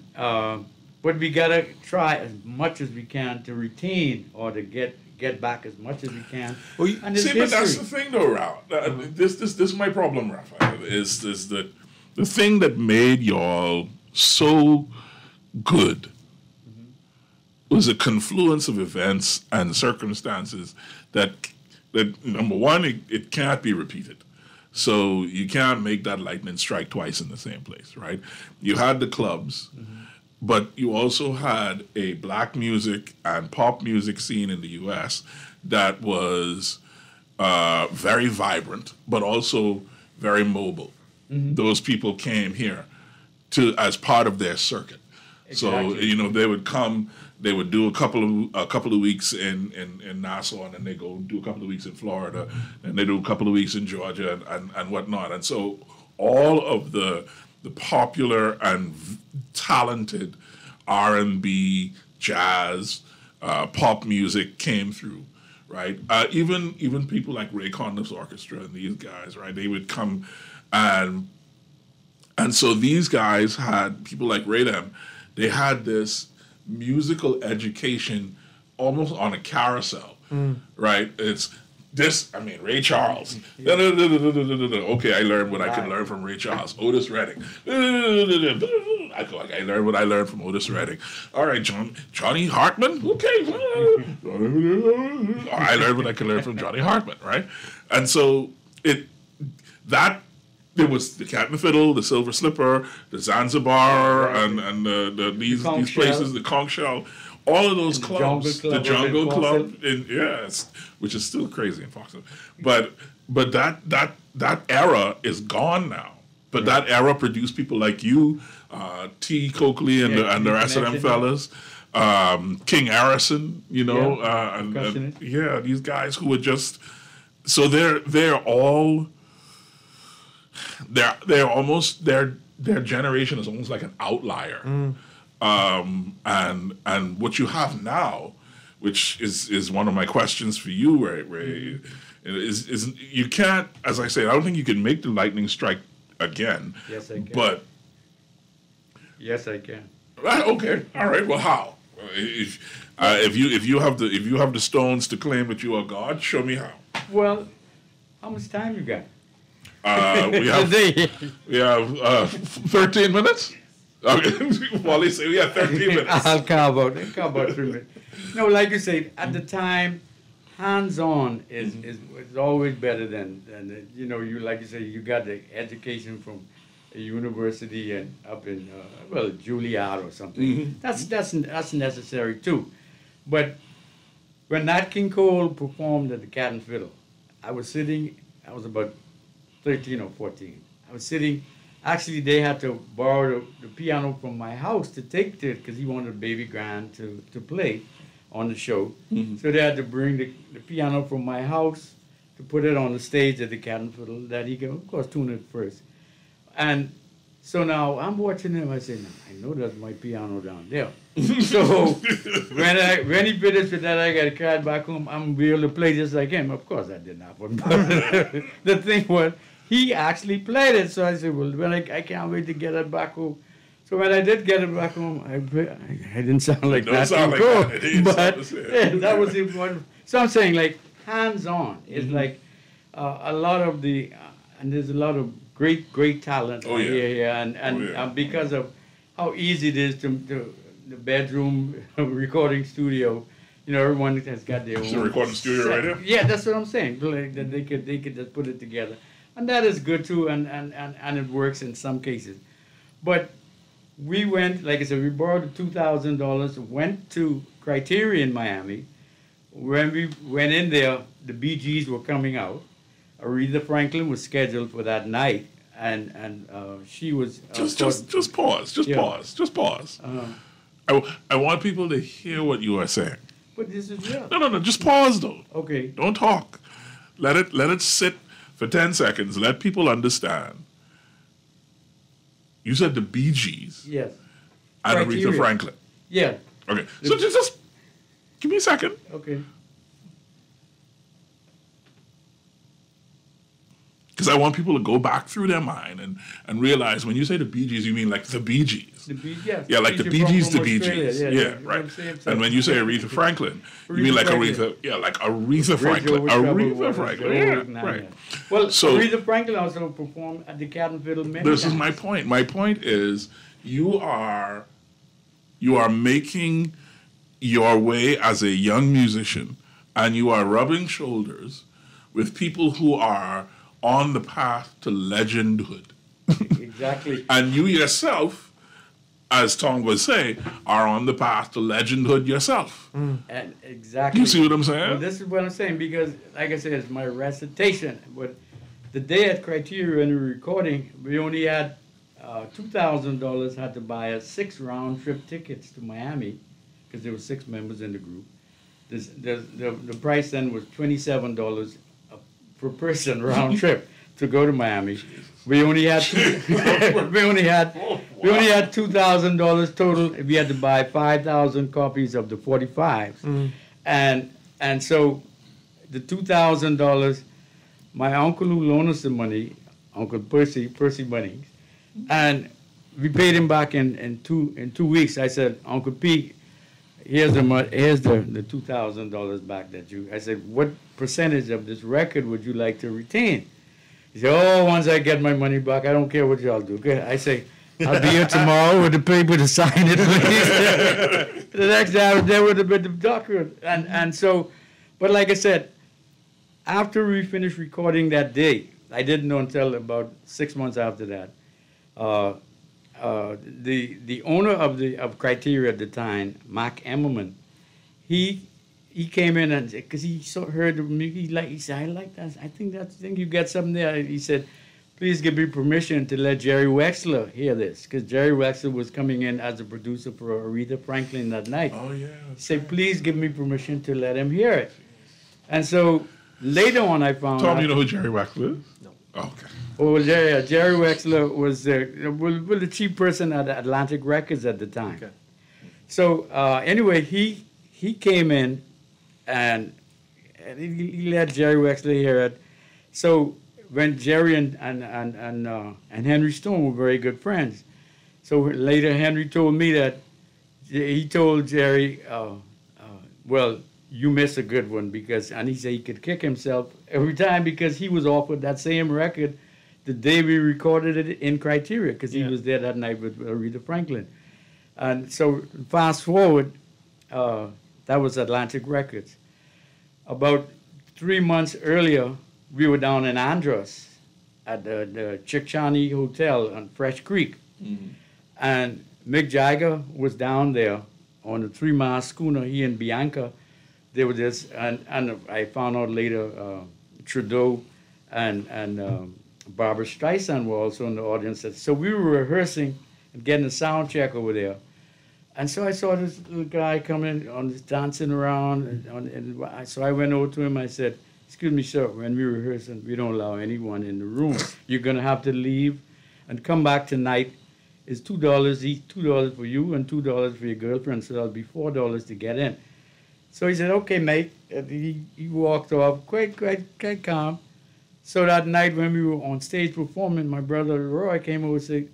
but we gotta try as much as we can to retain or to get back as much as we can. Well, And it's see, but that's the history. thing, though, Ralph. This is my problem, Raphael. Is that the thing that made y'all so good was a confluence of events and circumstances that number one, it can't be repeated. So you can't make that lightning strike twice in the same place, right? You had the clubs, but you also had a black music and pop music scene in the U.S. that was very vibrant, but also very mobile. Those people came here as part of their circuit. Exactly. So they would come. They would do a couple of weeks in Nassau, and then they go do a couple of weeks in Florida, and they do a couple of weeks in Georgia and whatnot. And so all of the popular and talented R&B, jazz, pop music came through, right? Even people like Ray Conniff's orchestra and these guys, right? They would come, and so these guys had people like Ray them. They had this musical education almost on a carousel, right? It's this, Ray Charles. Okay, I learned what I can learn from Ray Charles. Otis Redding. I learned what I learned from Otis Redding. All right, Johnny Hartman. Okay. I learned what I can learn from Johnny Hartman, right? And so there was the Cat and the Fiddle, the Silver Slipper, the Zanzibar, and these places, the Conch Shell, all of those clubs, the Jungle Club, which is still crazy in Foxville. But that era is gone now. But that era produced people like you, T. Coakley and the rest of them fellas, King Harrison, these guys who were just so they're all. They're almost their generation is almost like an outlier, and what you have now, which is one of my questions for you, Ray, is you can't, as I say, I don't think you can make the lightning strike again. Yes, I can. But yes, I can. Right, okay, all right. Well, how? If you have the stones to claim that you are God, show me how. Well, how much time you got? We have 13 minutes. Wally said we have 13 minutes. I'll count about 3 minutes. No, like you said, at the time, hands-on is always better than you like you say, you got the education from a university and up in Juilliard or something. That's necessary too. But when Nat King Cole performed at the Cat and Fiddle, I was about 13 or 14. I was sitting, actually they had to borrow the piano from my house to take to it because he wanted Baby Grand to play on the show. So they had to bring the piano from my house to put it on the stage at the Cat and Fiddle that he can, of course, tune it first. And so now I'm watching him, I say, no, I know that's my piano down there. So when he finished with that, I got carried back home. I'm able to play just like him. Of course, I did not. But the thing was, he actually played it. So I said, well, I can't wait to get it back home. So when I did get it back home, I didn't sound like that. But that was important. So I'm saying, like, hands-on is like a lot of the, and there's a lot of great talent here, and because of how easy it is to the bedroom recording studio, everyone has got their own recording studio set. right here. Yeah, that's what I'm saying. Like, that they could just put it together, and that is good too, and it works in some cases. But we went, like I said, we borrowed $2,000, went to Criteria in Miami. When we went in there, the Bee Gees were coming out. Aretha Franklin was scheduled for that night, and she was just pause. I want people to hear what you are saying. But this is real. No. Just pause though. Okay. Don't talk. Let it sit for 10 seconds. Let people understand. You said the Bee Gees. Yes. And Criteria. Aretha Franklin. Yeah. Okay. So just give me a second. Okay. Because I want people to go back through their mind and realize when you say the Bee Gees, you mean like the Bee Gees. The Bee, yes. Yeah, like the Bee Gees, the Bee Gees. Yeah, Yeah, right. And when you say Aretha Franklin, you mean like Aretha, like Aretha Franklin. Aretha Franklin. Yeah, right. Well, So Aretha Franklin also performed at the Cat and Fiddle many this times. is my point. My point is you are making your way as a young musician, and you are rubbing shoulders with people who are on the path to legendhood. Exactly. And you yourself, as Tom would say, are on the path to legendhood yourself. And exactly. You see what I'm saying? Well, this is what I'm saying because, like I said, it's my recitation. But the day at Criteria in the recording, we only had $2,000 had to buy us 6 round-trip tickets to Miami because there were 6 members in the group. The price then was $27 per person round trip to go to Miami. We only had $2,000 total. We had to buy 5,000 copies of the 45s, and so the $2,000. My uncle who loaned us the money, Uncle Percy Bunnings, and we paid him back in 2 weeks. I said, Uncle P, here's the $2,000 back that you. I said, what percentage of this record would you like to retain? He said, oh, once I get my money back, I don't care what y'all do. Okay? I say, I'll be here tomorrow with the paper to sign it, please. The next day I was there with the document. And so, but like I said, after we finished recording that day, I didn't know until about 6 months after that, the owner of Criteria at the time, Mark Emmerman, he came in and because he heard me, he said, I like that. I think you got something there. He said, please give me permission to let Jerry Wexler hear this because Jerry Wexler was coming in as a producer for Aretha Franklin that night. Oh yeah. He said, please give me permission to let him hear it. And so later on, I found Tom, out. you know who Jerry Wexler is? No. Oh, okay. Well, Jerry Wexler was the chief person at Atlantic Records at the time. Okay. So anyway, he came in and he let Jerry Wexler hear it. So when Jerry and Henry Stone were very good friends, so later Henry told me that he told Jerry, well, you missed a good one and he said he could kick himself every time because he was offered that same record the day we recorded it in Criteria because he was there that night with Aretha Franklin. And so fast forward, that was Atlantic Records. About 3 months earlier, we were down in Andros at the Chickchani Hotel on Fresh Creek. Mm-hmm. And Mick Jagger was down there on a 3-mast schooner, he and Bianca. They were just, and I found out later, Trudeau and Barbara Streisand were also in the audience. So we were rehearsing and getting a sound check over there. And so I saw this little guy coming on, dancing around. So I went over to him. I said, excuse me, sir, when we're rehearsing, we don't allow anyone in the room. You're going to have to leave and come back tonight. It's $2 each, $2 for you and $2 for your girlfriend. So that'll be $4 to get in. So he said, okay, mate. And he walked off quite calm. So that night when we were on stage performing, my brother Roy came over and said,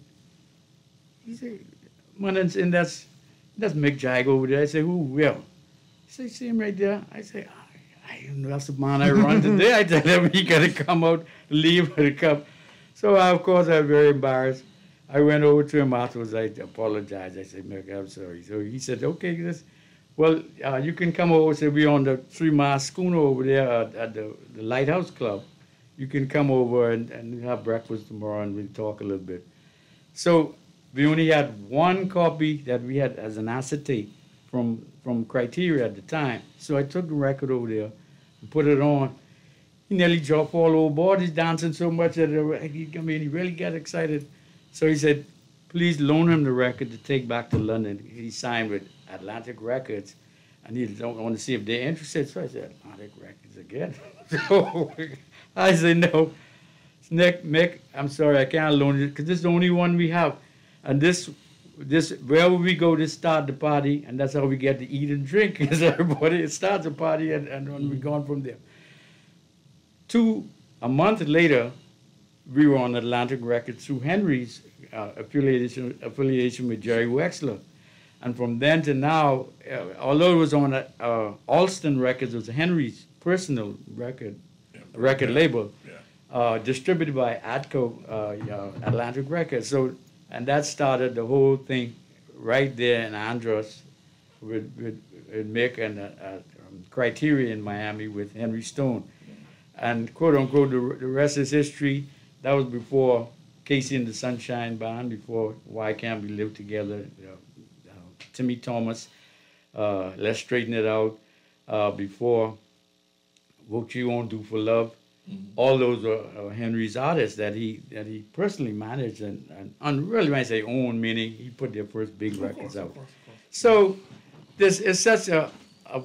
and that's Mick Jagger over there. I said, who? Well, he said, see him right there? I said, I know that's the man I run today. I tell him he got to come out, leave the cup. So of course I was very embarrassed. I went over to him afterwards. I apologized. I said, Mick, I'm sorry. So he said, okay, you can come over. So we're on the 3-mast schooner over there at the Lighthouse Club. You can come over and have breakfast tomorrow and we'll talk a little bit. So we only had one copy that we had as an acetate from Criteria at the time. So I took the record over there and put it on. He nearly dropped all overboard. He's dancing so much that he really got excited. So he said, please loan him the record to take back to London. He signed with Atlantic Records, and he don't want to see if they're interested. So I said, Atlantic Records again? So I said, no. Mick, I'm sorry, I can't loan it because this is the only one we have. And this wherever we go, this start the party, and that's how we get to eat and drink. Because everybody, it starts a party, and when we're gone from there. A month later, we were on Atlantic Records through Henry's affiliation with Jerry Wexler. And from then to now, although it was on Alston Records, it was Henry's personal record label, distributed by ATCO, Atlantic Records. So, and that started the whole thing right there in Andros with Mick and Criteria in Miami with Henry Stone. And quote unquote, the rest is history. That was before Casey and the Sunshine Band, before Why Can't We Live Together, Timmy Thomas, Let's Straighten It Out, before What You Won't Do for Love. All those are Henry's artists that he personally managed and really when I say own, meaning he put their first big records out. So this is such a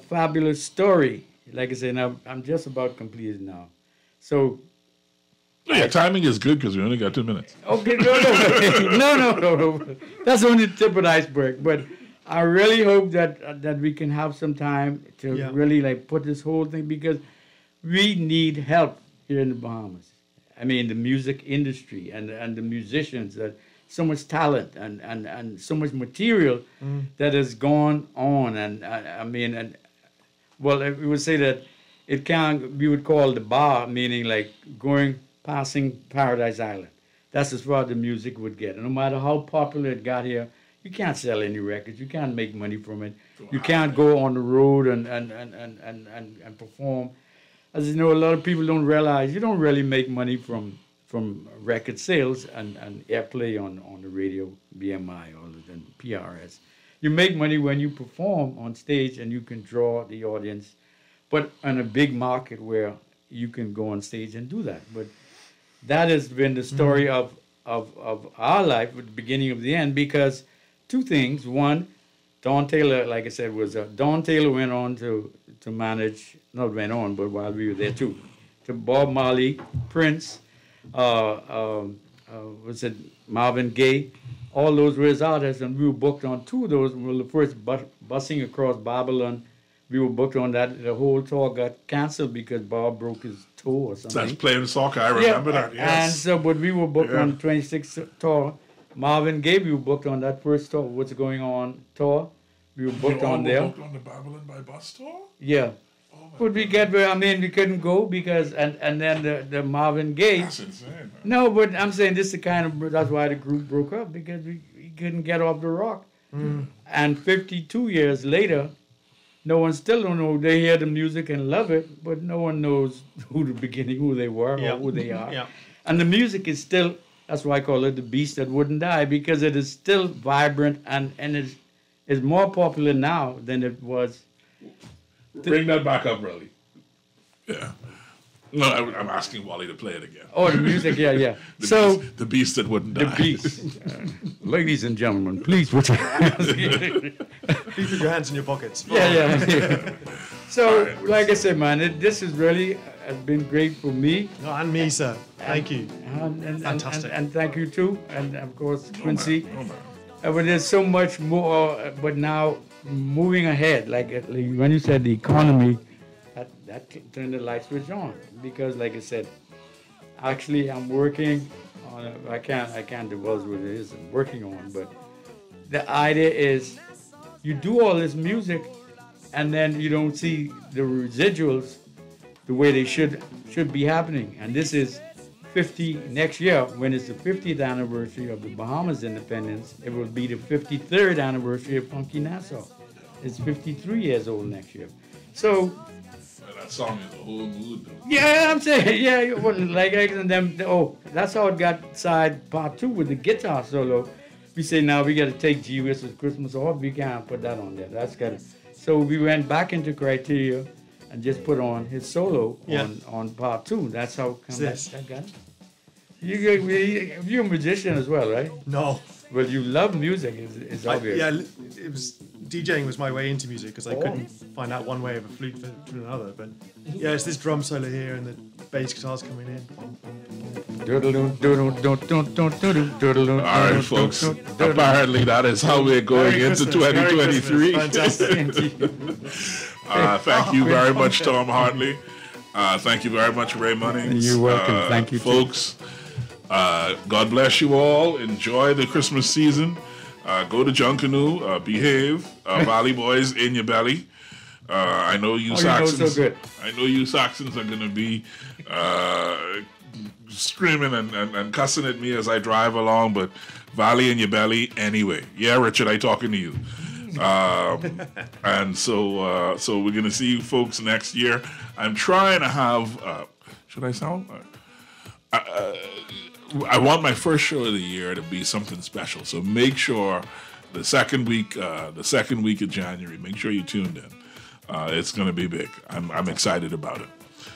fabulous story. Like I said, now I'm just about completed now. So yeah, timing is good because we only got 2 minutes. Okay, no. That's only the tip of the iceberg. But I really hope that we can have some time to really like put this whole thing because we need help here in the Bahamas. I mean, the music industry and the musicians, that so much talent and so much material that has gone on. And I mean, well, we would say that we would call the bar, meaning like passing Paradise Island. That's as far as the music would get. And no matter how popular it got here, you can't sell any records. You can't make money from it. You can't go on the road and perform. As you know, a lot of people don't realize you don't really make money from record sales and airplay on the radio, BMI, or the PRS. You make money when you perform on stage and you can draw the audience, but in a big market where you can go on stage and do that. But that has been the story of our life at the beginning of the end because two things. One, Don Taylor, like I said, Don Taylor went on to manage, not went on, but while we were there too, to Bob Marley, Prince, Marvin Gaye. All those were his artists, and we were booked on two of those. Well, the first busing across Babylon, we were booked on that. The whole tour got canceled because Bob broke his toe or something. That's playing soccer. I remember that. Yes. And so, but we were booked on the 26th tour. Marvin Gaye, we were booked on that first tour. What's Going On tour? We were booked on there. Booked on the Babylon by Bus tour. Yeah. But we couldn't go because, and then the Marvin Gaye. That's insane, man. No, but I'm saying this is that's why the group broke up because we couldn't get off the rock. And 52 years later, no one still don't know. They hear the music and love it, but no one knows who they were or who they are. Yeah. And the music is still, that's why I call it the beast that wouldn't die because it is still vibrant and is more popular now than it was. Bring that back up, really. Yeah. No, I'm asking Wally to play it again. Oh, the music, yeah. The beast that wouldn't die. The beast. Ladies and gentlemen, please put your hands in your pockets. Yeah. So, like I said, man, this has really been great for me. No, and me, sir. Thank you. Fantastic. And thank you, too. And, of course, Quincy. But there's so much more, but now moving ahead, like when you said the economy, that turned the light switch on because, like I said, actually I'm working on. I can't divulge what it is I'm working on, but the idea is you do all this music, and then you don't see the residuals the way they should be happening. And this is 50 next year when it's the 50th anniversary of the Bahamas independence. It will be the 53rd anniversary of Funky Nassau. It's 53 years old next year. So that song is a whole mood, though. Yeah, I'm saying, well, like and them. That's how it got side part 2 with the guitar solo. We say now we got to take G Whistler's Christmas off. We can't put that on there. That's got it. So we went back into Criteria and just put on his solo on part 2. That's how that got it. You're a musician as well, right? No. Well, you love music, is obvious. It was DJing was my way into music because I couldn't find out one way of a flute to another. But yeah, it's this drum solo here and the bass guitars coming in. All right, folks. Apparently, that is how we're going into 2023. Fantastic. Thank you very much, Tom Hartley. Thank you very much, Ray Munnings. You're welcome. Thank you, folks. God bless you all. Enjoy the Christmas season. Go to Junkanoo. Behave. Valley Boys in your belly. I know you Saxons. So good. I know you Saxons are going to be screaming and cussing at me as I drive along, but Valley in your belly anyway. Yeah, Richard, I talking to you. And so we're going to see you folks next year. I'm trying to have, should I sound? I want my first show of the year to be something special. So make sure the second week of January, make sure you tuned in. It's going to be big. I'm excited about it.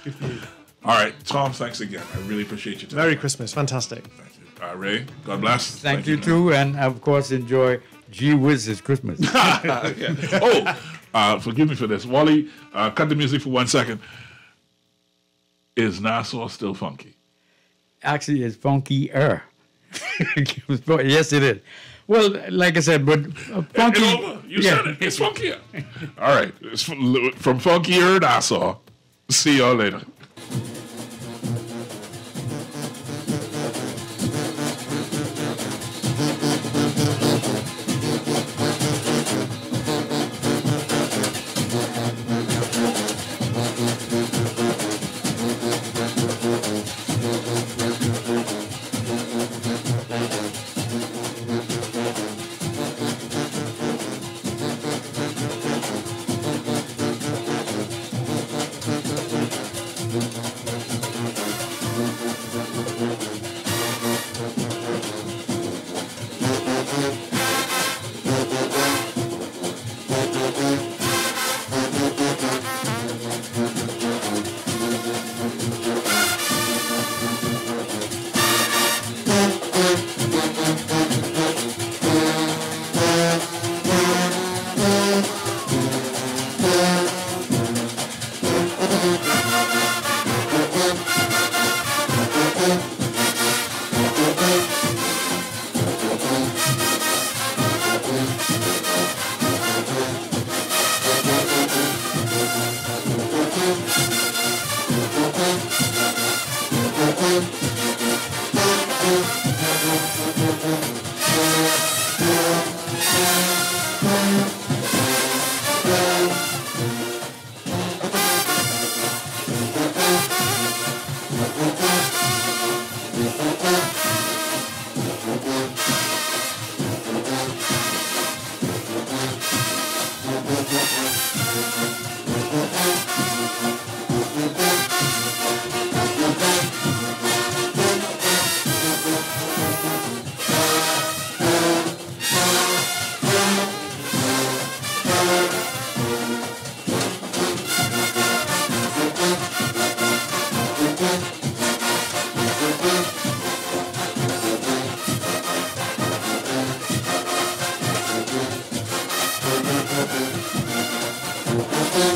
Good for you. All right, Tom, thanks again. I really appreciate your time. Merry Christmas. Fantastic. Thank you. Ray, God bless. Thank you too. And of course, enjoy Gee Whiz, it's Christmas. Forgive me for this. Wally, cut the music for 1 second. Is Nassau still funky? Actually, it's funkier. Yes, it is. Well, like I said, but funky. You said it. It's funkier. All right. It's from funkier Nassau. See y'all later. Thank you.